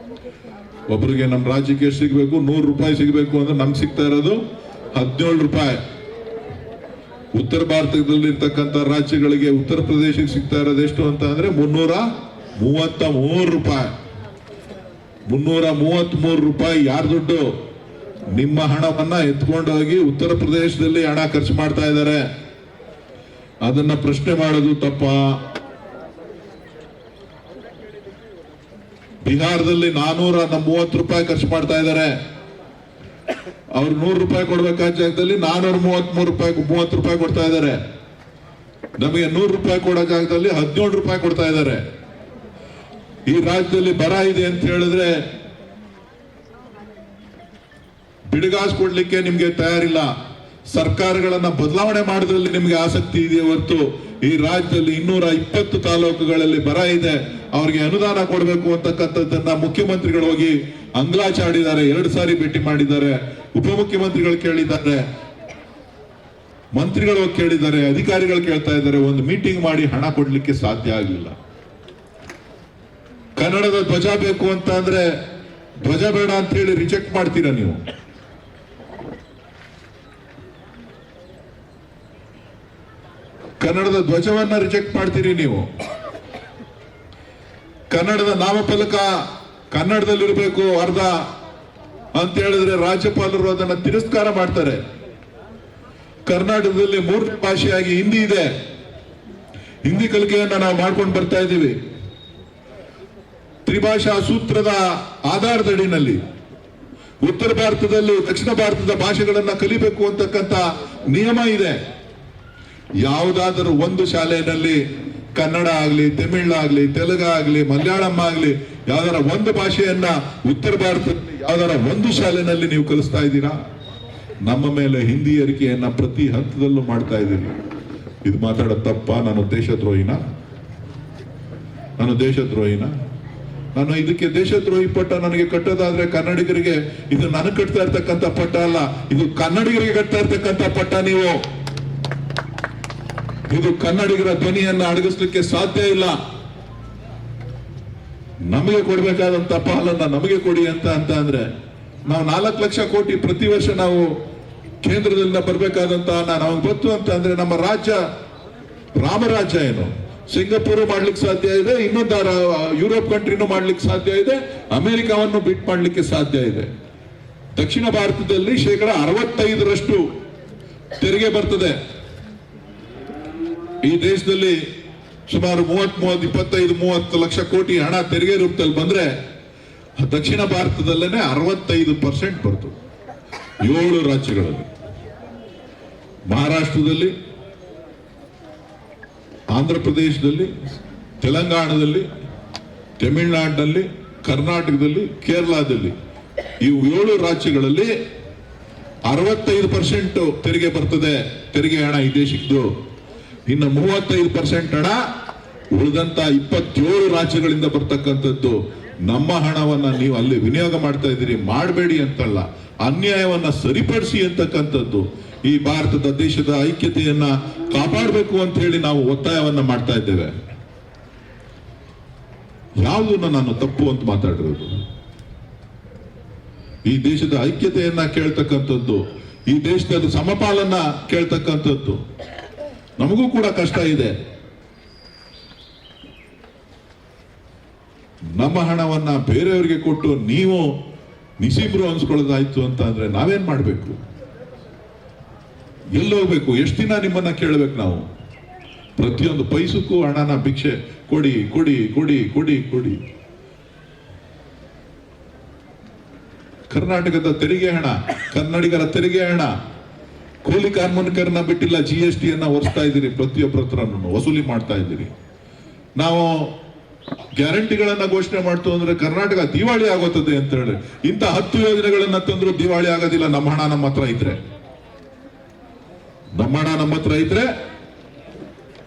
ಒಬ್ಬರಿಗೆ ನಮ್ಮ ರಾಜ್ಯಕ್ಕೆ ಎಷ್ಟು ಸಿಗಬೇಕು? 100 ರೂಪಾಯಿ ಸಿಗಬೇಕು ಅಂದ್ರೆ ನಮ್ಗೆ ಸಿಗ್ತಾ ಇರೋದು 17 ರೂಪಾಯಿ. ಉತ್ತರ ಭಾರತದಲ್ಲಿ ಇರ್ತಕ್ಕಂಥ ರಾಜ್ಯಗಳಿಗೆ, ಉತ್ತರ ಪ್ರದೇಶಕ್ಕೆ ಸಿಗ್ತಾ ಇರೋದು ಎಷ್ಟು ಅಂತ ಅಂದ್ರೆ 333 ರೂಪಾಯಿ. 333 ರೂಪಾಯಿ ಯಾರ ದುಡ್ಡು? ನಿಮ್ಮ ಹಣವನ್ನ ಎತ್ಕೊಂಡೋಗಿ ಉತ್ತರ ಪ್ರದೇಶದಲ್ಲಿ ಹಣ ಖರ್ಚು ಮಾಡ್ತಾ ಇದ್ದಾರೆ. ಅದನ್ನ ಪ್ರಶ್ನೆ ಮಾಡೋದು ತಪ್ಪ? ಬಿಹಾರದಲ್ಲಿ 430 ರೂಪಾಯಿ ಖರ್ಚು ಮಾಡ್ತಾ ಇದ್ದಾರೆ. ಅವ್ರು 100 ರೂಪಾಯಿ ಕೊಡ್ಬೇಕಾದ ಜಾಗದಲ್ಲಿ 430 ರೂಪಾಯಿ ಕೊಡ್ತಾ ಇದ್ದಾರೆ. ನಮಗೆ 100 ರೂಪಾಯಿ ಕೊಡೋ ಜಾಗದಲ್ಲಿ 17 ರೂಪಾಯಿ ಕೊಡ್ತಾ ಇದ್ದಾರೆ. ಈ ರಾಜ್ಯದಲ್ಲಿ ಬರ ಇದೆ ಅಂತ ಹೇಳಿದ್ರೆ ಬಿಡುಗಾಸು ಕೊಡ್ಲಿಕ್ಕೆ ನಿಮ್ಗೆ ತಯಾರಿಲ್ಲ. ಸರ್ಕಾರಗಳನ್ನ ಬದಲಾವಣೆ ಮಾಡೋದ್ರಲ್ಲಿ ನಿಮಗೆ ಆಸಕ್ತಿ ಇದೆಯೇ ಹೊರತು ಈ ರಾಜ್ಯದಲ್ಲಿ 220 ತಾಲೂಕುಗಳಲ್ಲಿ ಬರ ಇದೆ, ಅವ್ರಿಗೆ ಅನುದಾನ ಕೊಡಬೇಕು ಅಂತಕ್ಕಂಥದ್ದನ್ನ ಮುಖ್ಯಮಂತ್ರಿಗಳು ಹೋಗಿ ಅಂಗ್ಲಾಚಾಡಿದ್ದಾರೆ. 2 ಸಾರಿ ಭೇಟಿ ಮಾಡಿದ್ದಾರೆ, ಉಪಮುಖ್ಯಮಂತ್ರಿಗಳು ಕೇಳಿದ್ದಾರೆ, ಮಂತ್ರಿಗಳು ಕೇಳಿದ್ದಾರೆ, ಅಧಿಕಾರಿಗಳು ಕೇಳ್ತಾ ಇದ್ದಾರೆ. ಒಂದು ಮೀಟಿಂಗ್ ಮಾಡಿ ಹಣ ಕೊಡ್ಲಿಕ್ಕೆ ಸಾಧ್ಯ ಆಗಲಿಲ್ಲ. ಕನ್ನಡದ ಧ್ವಜ ಬೇಕು ಅಂತ ಅಂದ್ರೆ ಧ್ವಜ ಬೇಡ ಅಂತ ಹೇಳಿ ರಿಜೆಕ್ಟ್ ಮಾಡ್ತೀರಾ ನೀವು. ಕನ್ನಡದ ಧ್ವಜವನ್ನ ರಿಜೆಕ್ಟ್ ಮಾಡ್ತೀರಿ ನೀವು. ಕನ್ನಡದ ನಾಮಫಲಕ ಕನ್ನಡದಲ್ಲಿರಬೇಕು ಅರ್ಧ ಅಂತ ಹೇಳಿದ್ರೆ ರಾಜ್ಯಪಾಲರು ಅದನ್ನ ತಿರಸ್ಕಾರ ಮಾಡ್ತಾರೆ. ಕರ್ನಾಟಕದಲ್ಲಿ 3 ಭಾಷೆಯಾಗಿ ಹಿಂದಿ ಇದೆ, ಹಿಂದಿ ಕಲಿಕೆಯನ್ನ ನಾವು ಮಾಡ್ಕೊಂಡು ಬರ್ತಾ ಇದ್ದೀವಿ. ತ್ರಿಭಾಷಾ ಸೂತ್ರದ ಆಧಾರದಡಿನಲ್ಲಿ ಉತ್ತರ ಭಾರತದಲ್ಲಿ ದಕ್ಷಿಣ ಭಾರತದ ಭಾಷೆಗಳನ್ನ ಕಲಿಬೇಕು ಅಂತಕ್ಕಂಥ ನಿಯಮ ಇದೆ. ಯಾವುದಾದರೂ ಒಂದು ಶಾಲೆಯಲ್ಲಿ ಕನ್ನಡ ಆಗ್ಲಿ, ತಮಿಳ್ ಆಗ್ಲಿ, ತೆಲುಗು ಆಗ್ಲಿ, ಮಲಯಾಳಂ ಆಗ್ಲಿ, ಯಾವ್ದಾರ ಒಂದು ಭಾಷೆಯನ್ನ ಉತ್ತರ ಭಾರತದಲ್ಲಿ ಯಾವ್ದಾರ ಒಂದು ಶಾಲೆನಲ್ಲಿ ನೀವು ಕಲಿಸ್ತಾ ಇದ್ದೀರಾ? ನಮ್ಮ ಮೇಲೆ ಹಿಂದಿ ಏರಿಕೆಯನ್ನ ಪ್ರತಿ ಹಂತದಲ್ಲೂ ಮಾಡ್ತಾ ಇದ್ದೀರಿ. ಇದು ಮಾತಾಡೋ ತಪ್ಪ? ನಾನು ದೇಶದ್ರೋಹಿನ? ನಾನು ಇದಕ್ಕೆ ದೇಶದ್ರೋಹಿ ಪಟ್ಟ ನನಗೆ ಕಟ್ಟೋದಾದ್ರೆ ಕನ್ನಡಿಗರಿಗೆ ಇದು ನನಗೆ ಕಟ್ತಾ ಇರ್ತಕ್ಕಂಥ ಪಟ್ಟ ಅಲ್ಲ, ಇದು ಕನ್ನಡಿಗರಿಗೆ ಕಟ್ತಾ ಇರ್ತಕ್ಕಂಥ ಪಟ್ಟ. ನೀವು ಇದು ಕನ್ನಡಿಗರ ಧ್ವನಿಯನ್ನ ಅಡಗಿಸ್ಲಿಕ್ಕೆ ಸಾಧ್ಯ ಇಲ್ಲ. ನಮಗೆ ಕೊಡ್ಬೇಕಾದಂತ ಪಾಲನ್ನ ನಮಗೆ ಕೊಡಿ ಅಂತ ಅಂದ್ರೆ ನಾವು 4 ಲಕ್ಷ ಕೋಟಿ ಪ್ರತಿ ವರ್ಷ ನಾವು ಕೇಂದ್ರದಿಂದ ಬರ್ಬೇಕಾದಂತ ನಮಗೆ ಗೊತ್ತು ಅಂತ ಅಂದ್ರೆ ನಮ್ಮ ರಾಜ್ಯ ರಾಮರಾಜ್ಯ ಏನು, ಸಿಂಗಾಪುರ್ ಮಾಡ್ಲಿಕ್ಕೆ ಸಾಧ್ಯ ಇದೆ, ಇನ್ನೊಂದು ಯುರೋಪ್ ಕಂಟ್ರಿನೂ ಮಾಡ್ಲಿಕ್ಕೆ ಸಾಧ್ಯ ಇದೆ, ಅಮೆರಿಕವನ್ನು ಬಿಟ್ ಮಾಡ್ಲಿಕ್ಕೆ ಸಾಧ್ಯ ಇದೆ. ದಕ್ಷಿಣ ಭಾರತದಲ್ಲಿ 65% ತೆರಿಗೆ ಬರ್ತದೆ. ಈ ದೇಶದಲ್ಲಿ ಸುಮಾರು 25-30 ಲಕ್ಷ ಕೋಟಿ ಹಣ ತೆರಿಗೆ ರೂಪದಲ್ಲಿ ಬಂದ್ರೆ ದಕ್ಷಿಣ ಭಾರತದಲ್ಲೇ 65% ಬರ್ತದೆ. 7 ರಾಜ್ಯಗಳಲ್ಲಿ, ಮಹಾರಾಷ್ಟ್ರದಲ್ಲಿ, ಆಂಧ್ರ ಪ್ರದೇಶದಲ್ಲಿ, ತೆಲಂಗಾಣದಲ್ಲಿ, ತಮಿಳುನಾಡಿನಲ್ಲಿ, ಕರ್ನಾಟಕದಲ್ಲಿ, ಕೇರಳದಲ್ಲಿ, ಈ 7 ರಾಜ್ಯಗಳಲ್ಲಿ 65% ತೆರಿಗೆ ಬರ್ತದೆ. ತೆರಿಗೆ ಹಣ ಈ ದೇಶದ್ದು. ಇನ್ನು 35% ಹಣ ಉಳಿದಂತ 27 ರಾಜ್ಯಗಳಿಂದ ಬರ್ತಕ್ಕಂಥದ್ದು. ನಮ್ಮ ಹಣವನ್ನ ನೀವು ಅಲ್ಲಿ ವಿನಿಯೋಗ ಮಾಡ್ತಾ ಇದ್ದೀರಿ. ಮಾಡಬೇಡಿ ಅಂತಲ್ಲ, ಅನ್ಯಾಯವನ್ನ ಸರಿಪಡಿಸಿ ಅಂತಕ್ಕಂಥದ್ದು. ಈ ಭಾರತದ ದೇಶದ ಐಕ್ಯತೆಯನ್ನ ಕಾಪಾಡಬೇಕು ಅಂತ ಹೇಳಿ ನಾವು ಒತ್ತಾಯವನ್ನ ಮಾಡ್ತಾ ಇದ್ದೇವೆ. ಯಾವುದನ್ನ ನಾನು ತಪ್ಪು ಅಂತ ಮಾತಾಡಿರೋದು? ಈ ದೇಶದ ಐಕ್ಯತೆಯನ್ನ ಕೇಳ್ತಕ್ಕಂಥದ್ದು, ಈ ದೇಶದ ಸಮಪಾಲನ್ನ ಕೇಳ್ತಕ್ಕಂಥದ್ದು. ನಮಗೂ ಕೂಡ ಕಷ್ಟ ಇದೆ. ನಮ್ಮ ಹಣವನ್ನ ಬೇರೆಯವರಿಗೆ ಕೊಟ್ಟು ನೀವು ನಿಸೀಬ್ರು ಅನ್ಸ್ಕೊಳ್ಳೋದಾಯ್ತು ಅಂತ ಅಂದ್ರೆ ನಾವೇನ್ ಮಾಡ್ಬೇಕು? ಎಲ್ಲೋಗ್ಬೇಕು? ಎಷ್ಟು ದಿನ ನಿಮ್ಮನ್ನ ಕೇಳಬೇಕು ನಾವು? ಪ್ರತಿಯೊಂದು ಪೈಸಕ್ಕೂ ಹಣನ ಭಿಕ್ಷೆ ಕೊಡಿ ಕೊಡಿ ಕೊಡಿ ಕೊಡಿ ಕೊಡಿ. ಕರ್ನಾಟಕದ ತೆರಿಗೆ ಹಣ, ಕನ್ನಡಿಗರ ತೆರಿಗೆ ಹಣ, ಕೂಲಿ ಕಾರ್ಮಿಕರನ್ನ ಬಿಟ್ಟಿಲ್ಲ, GST ಅನ್ನ ಹೊರಿಸ್ತಾ ಇದ್ದೀರಿ, ಪ್ರತಿಯೊಬ್ಬರ ಹತ್ರನೂ ವಸೂಲಿ ಮಾಡ್ತಾ ಇದ್ದೀರಿ. ನಾವು ಗ್ಯಾರಂಟಿಗಳನ್ನ ಘೋಷಣೆ ಮಾಡ್ತು ಅಂದ್ರೆ ಕರ್ನಾಟಕ ದಿವಾಳಿ ಆಗೋತದೆ ಅಂತ ಹೇಳಿ ಇಂಥ 10 ಯೋಜನೆಗಳನ್ನ ತಂದ್ರು ದಿವಾಳಿ ಆಗೋದಿಲ್ಲ. ನಮ್ಮ ಹಣ ನಮ್ಮ ಹತ್ರ ಇದ್ರೆ,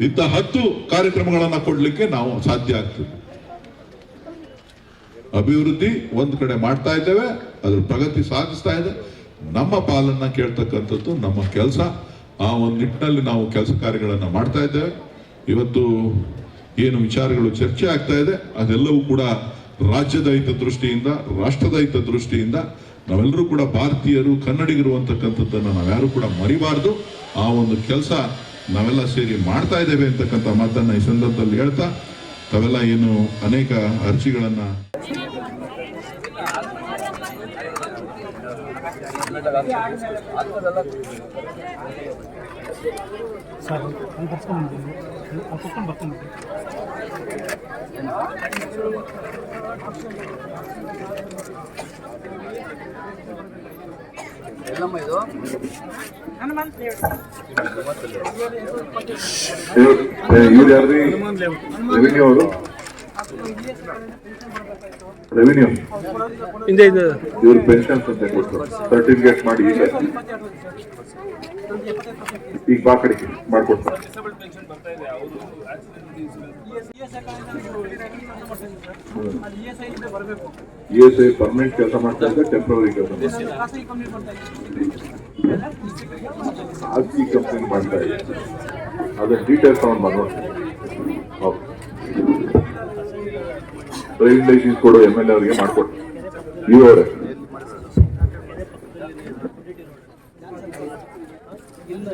ಇಂಥ 10 ಕಾರ್ಯಕ್ರಮಗಳನ್ನ ಕೊಡ್ಲಿಕ್ಕೆ ನಾವು ಸಾಧ್ಯ ಆಗ್ತದೆ. ಅಭಿವೃದ್ಧಿ ಒಂದ್ ಕಡೆ ಮಾಡ್ತಾ ಇದ್ದೇವೆ, ಅದ್ರ ಪ್ರಗತಿ ಸಾಧಿಸ್ತಾ ಇದೆ. ನಮ್ಮ ಪಾಲನ್ನ ಕೇಳ್ತಕ್ಕಂಥದ್ದು ನಮ್ಮ ಕೆಲಸ. ಆ ಒಂದು ನಿಟ್ಟಿನಲ್ಲಿ ನಾವು ಕೆಲಸ ಕಾರ್ಯಗಳನ್ನ ಮಾಡ್ತಾ ಇದ್ದೇವೆ. ಇವತ್ತು ಏನು ವಿಚಾರಗಳು ಚರ್ಚೆ ಆಗ್ತಾ ಇದೆ ಅದೆಲ್ಲವೂ ಕೂಡ ರಾಜ್ಯದ ಹಿತ ದೃಷ್ಟಿಯಿಂದ, ರಾಷ್ಟ್ರದ ಹಿತ ದೃಷ್ಟಿಯಿಂದ ನಾವೆಲ್ಲರೂ ಕೂಡ ಭಾರತೀಯರು, ಕನ್ನಡಿಗರು ಅಂತಕ್ಕಂಥದ್ದನ್ನು ನಾವ್ಯಾರು ಕೂಡ ಮರಿಬಾರ್ದು. ಆ ಒಂದು ಕೆಲಸ ನಾವೆಲ್ಲ ಸೇರಿ ಮಾಡ್ತಾ ಇದ್ದೇವೆ ಅಂತಕ್ಕಂಥ ಮಾತನ್ನ ಈ ಸಂದರ್ಭದಲ್ಲಿ ಹೇಳ್ತಾ, ತಾವೆಲ್ಲ ಏನು ಅನೇಕ ಅರ್ಜಿಗಳನ್ನ ಇವ್ರು ಯಾರ್ರಿ? ರೆವಿನ್ಯೂ ಅವರು? ರೆವಿನ್ಯೂ ಇವ್ರ ಪೆನ್ಷನ್ಸ್ ಅಂತ ಕೊಟ್ಟು ಸರ್ಟಿಫಿಕೇಟ್ ಮಾಡಿ ಈಗ ಈಗ ಬಾ ಕಡೆಗೆ ಮಾಡ್ಕೊಡ್ತಾರೆ. ESI ಪರ್ಮನೆಂಟ್ ಕೆಲಸ ಮಾಡ್ತಾ ಇದ್ದ, ಟೆಂಪ್ರವರಿ ಕೆಲಸ ಖಾಸಗಿ ಕಂಪ್ನಿ ಮಾಡ್ತಾ ಇದೆ. ಅದನ್ನ ಡೀಟೇಲ್ಸ್ ತಗೊಂಡು ಬಂದು ಡ್ರೈವಿಂಗ್ ಲೈಸೆನ್ಸ್ ಕೊಡು MLA ಅವರಿಗೆ ಮಾಡಿಕೊಟ್ಟು. ಇವರೇ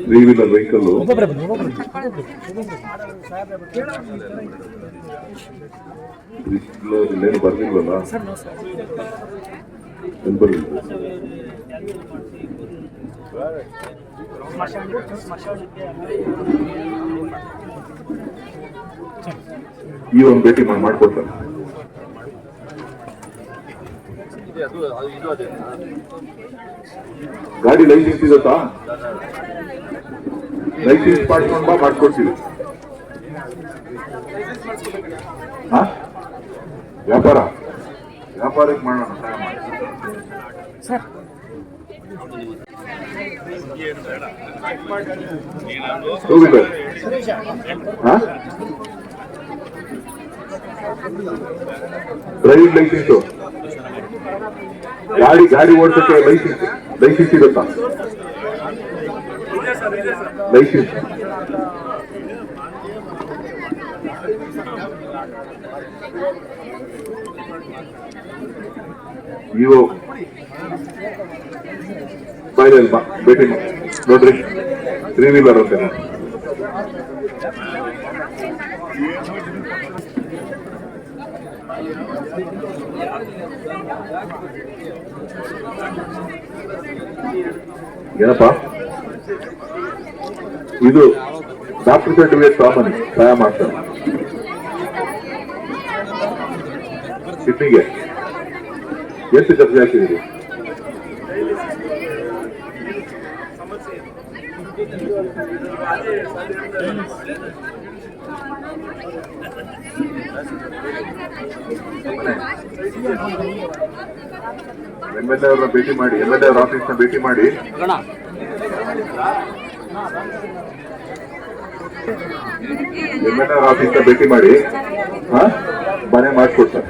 ತ್ರೀ ವೀಲರ್ ವೆಹಿಕಲ್ ಇಲ್ಲೇನು ಬರ್ಲಿಲ್ವಲ್ಲ, ಎಲ್ಲಿ ಬರ್ಲಿಲ್ಲ. ಈ ಒಂದು ಭೇಟಿ ಮಾಡ್ಕೊಡ್ತಾರೆ. ಗಾಡಿ ಲೈಸೆನ್ಸ್ ಇದತ್ತಾ? ಲೈಸೆನ್ಸ್ ಮಾಡ್ಕೊಂಡು ಬಾ, ಮಾಡ್ಕೊಡ್ತೀವಿ. ವ್ಯಾಪಾರಕ್ಕೆ ಮಾಡೋಣ. ಹೋಗಿದ್ದೆ ಡ್ರೈವಿಂಗ್ ಲೈಸೆನ್ಸು, ಗಾಡಿ ಓಡಿಸಕ್ಕೆ ಲೈಸೆನ್ಸ್ ಇರುತ್ತಾ? ಲೈಸೆನ್ಸ್ ನೀವು ಬಾಯಲ್ಲಿ ಬಾ, ಭೇಟಿ ನೋಡ್ರಿ. ತ್ರೀ ವೀಲರ್ ಅಂತ ಏನಪ್ಪ ಇದು? ಡಾಕ್ಟರ್ ಸರ್ಟಿಫಿಕೇಟ್ ತಗೊಂಬನ್ನಿ, ಸಹಾಯ ಮಾಡ್ತಾರೆ. ಕಿಡ್ನಿಗೆ ಎಷ್ಟು ಖರ್ಚು ಹಾಕಿದ್ದೀರಿ? MLA ಅವ್ರನ್ನ ಭೇಟಿ ಮಾಡಿ, MLA ಅವ್ರ ಆಫೀಸ್ನ ಭೇಟಿ ಮಾಡಿ. MLA ಅವ್ರ ಆಫೀಸ್ನ ಭೇಟಿ ಮಾಡಿ ಮನೆ ಮಾಡಿಕೊಡ್ತಾರೆ.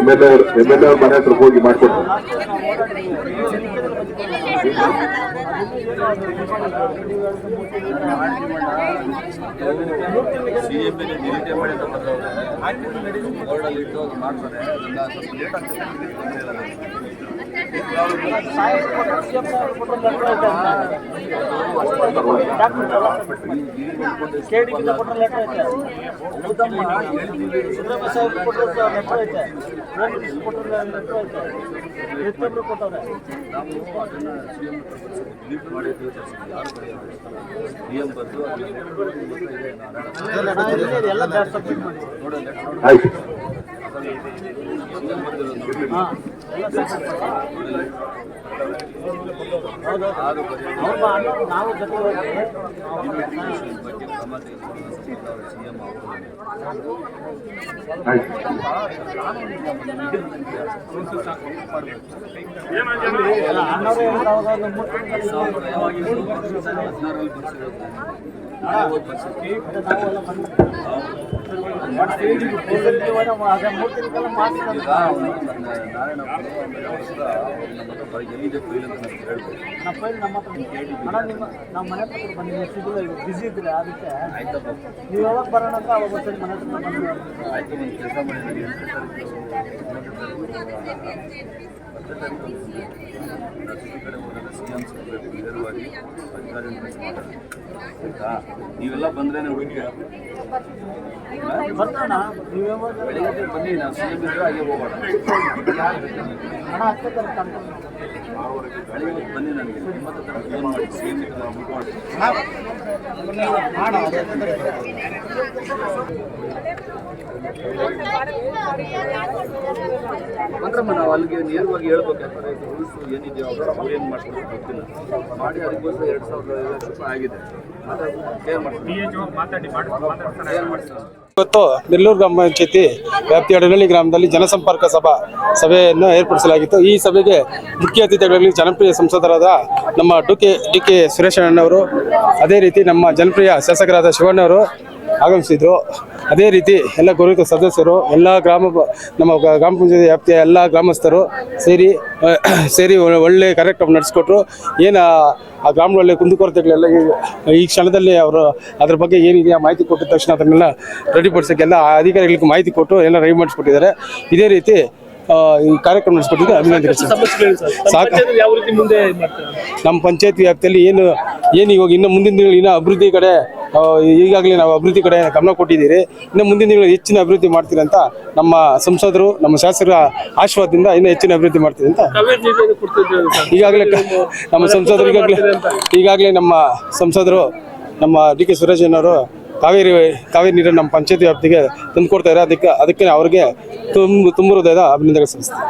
MLA ಅವ್ರ ಮನೆ ಹತ್ರ ಹೋಗಿ ಮಾಡಿಕೊಡ್ತಾರೆ. ಆಯ್ತು. ನಮ್ಮ ಮನೆ ಹತ್ರ ಬಂದು ಬಿಸಿ ಇದ್ರೆ ಅದಕ್ಕೆ ನೀವು ಯಾವಾಗ ಬರೋಣ ಅಂತ ಅವಾಗ ಮನೆ ಹತ್ರ ಬಂದು ಆಯ್ತು. ಒಂದು ಕೆಲಸ ಮಾಡಿದ್ರೆ ಕಡೆ ಹೋದಾಗ CM ಸಿಗಬೇಕು, ನೇರವಾಗಿ ಅಧಿಕಾರಿಗಳ ಕೆಲಸ ಮಾತಾಡೋದು ಆಯ್ತಾ. ನೀವೆಲ್ಲ ಬಂದ್ರೇನೆ ಹುಡುಗಿ ಬರ್ತಾನ ನೀವು ಯಾವಾಗ ಬೆಳಿಗ್ಗೆ ಬನ್ನಿ. ನಾವು CM ಇದ್ರೆ ಹಾಗೆ ಹೋಗೋಣ. ಹಣ ಹತ್ತೆ ಬೆಳಿಗ್ಗೆ ಬನ್ನಿ, ನನಗೆ ನಿಮ್ಮ ಹತ್ರ ಫೋನ್ ಮಾಡಿ CM ಇದ್ರೆ ಬುಕ್ ಮಾಡಿ. ಬಂದ್ರಮ್ಮ ನಾವು ಅಲ್ಲಿಗೆ ನೇರವಾಗಿ ಹೇಳ್ಬೇಕು. ಯಾಕಂದ್ರೆ ರೂಲ್ಸ್ ಏನಿದೆಯೋ ಅವ್ರು ಏನು ಮಾಡ್ಕೊಡೋದು ಗೊತ್ತಿಲ್ಲ. ಮಾಡಿ ಅದಕ್ಕೋಸ್ಕರ 2,500 ರೂಪಾಯಿ ಆಗಿದೆ. ಕ್ಲಿಯರ್ ಮಾಡ್ತೀವಿ. ಇವತ್ತು ನೆಲ್ಲೂರು ಗ್ರಾಮ ಪಂಚಾಯತಿ ವ್ಯಾಪ್ತಿಯ ಅಡನಹಳ್ಳಿ ಗ್ರಾಮದಲ್ಲಿ ಜನಸಂಪರ್ಕ ಸಭೆಯನ್ನು ಏರ್ಪಡಿಸಲಾಗಿತ್ತು. ಈ ಸಭೆಗೆ ಮುಖ್ಯ ಅತಿಥಿಗಳಲ್ಲಿ ಜನಪ್ರಿಯ ಸಂಸದರಾದ ನಮ್ಮ ಡಿ ಕೆ ಸುರೇಶ್ ಅಣ್ಣನವರು, ಅದೇ ರೀತಿ ನಮ್ಮ ಜನಪ್ರಿಯ ಶಾಸಕರಾದ ಶಿವಣ್ಣವರು ಆಗಮಿಸಿದ್ರು. ಅದೇ ರೀತಿ ಎಲ್ಲ ಗೌರವಿತ ಸದಸ್ಯರು, ಎಲ್ಲ ನಮ್ಮ ಗ್ರಾಮ ಪಂಚಾಯತಿ ವ್ಯಾಪ್ತಿಯ ಎಲ್ಲ ಗ್ರಾಮಸ್ಥರು ಸೇರಿ ಒಳ್ಳೆ ಕಾರ್ಯಕ್ರಮ ನಡೆಸಿಕೊಟ್ರು. ಏನು ಆ ಗ್ರಾಮಗಳಲ್ಲಿ ಕುಂದುಕೊರತೆಗಳೆಲ್ಲ ಈ ಕ್ಷಣದಲ್ಲಿ ಅವರು ಅದ್ರ ಬಗ್ಗೆ ಏನಿದೆಯಾ ಮಾಹಿತಿ ಕೊಟ್ಟಿದ ತಕ್ಷಣ ಅದನ್ನೆಲ್ಲ ರೆಡಿಪಡಿಸೋಕ್ಕೆ ಎಲ್ಲ ಅಧಿಕಾರಿಗಳಿಗೆ ಮಾಹಿತಿ ಕೊಟ್ಟು ಎಲ್ಲ ರೆಡಿ ಮಾಡಿಸ್ಕೊಟ್ಟಿದ್ದಾರೆ. ಇದೇ ರೀತಿ ಈ ಕಾರ್ಯಕ್ರಮ ನಡೆಸಿಕೊಟ್ಟಿದ್ದು ಅಭಿನಂದನೆ. ನಮ್ಮ ಪಂಚಾಯತ್ ವ್ಯಾಪ್ತಿಯಲ್ಲಿ ಏನು ಇವಾಗ ಇನ್ನು ಮುಂದಿನ ದಿನಗಳು ಇನ್ನೂ ಅಭಿವೃದ್ಧಿ ಕಡೆ ಈಗಾಗಲೇ ನಾವು ಅಭಿವೃದ್ಧಿ ಕಡೆ ಗಮನ ಕೊಟ್ಟಿದ್ದೀರಿ. ಇನ್ನು ಮುಂದಿನ ದಿನಗಳು ಹೆಚ್ಚಿನ ಅಭಿವೃದ್ಧಿ ಮಾಡ್ತೀರಿ ಅಂತ ನಮ್ಮ ಸಂಸದರು, ನಮ್ಮ ಶಾಸಕರ ಆಶೀರ್ವಾದದಿಂದ ಇನ್ನೂ ಹೆಚ್ಚಿನ ಅಭಿವೃದ್ಧಿ ಮಾಡ್ತೀವಿ ಅಂತ ಈಗಾಗಲೇ ನಮ್ಮ ಸಂಸದರು ನಮ್ಮ ಡಿ ಕೆ ಸುರೇಶ್ ಅವರು ಕಾವೇರಿ ನೀರನ್ನು ನಮ್ಮ ಪಂಚಾಯತಿ ವ್ಯಾಪ್ತಿಗೆ ತಂದುಕೊಡ್ತಾರೆ. ಅದಕ್ಕೆ ಅವ್ರಿಗೆ ತುಂಬ ಹೃದಯದ ಅಭಿನಂದನೆ ಸಲ್ಲಿಸ್ತೀನಿ.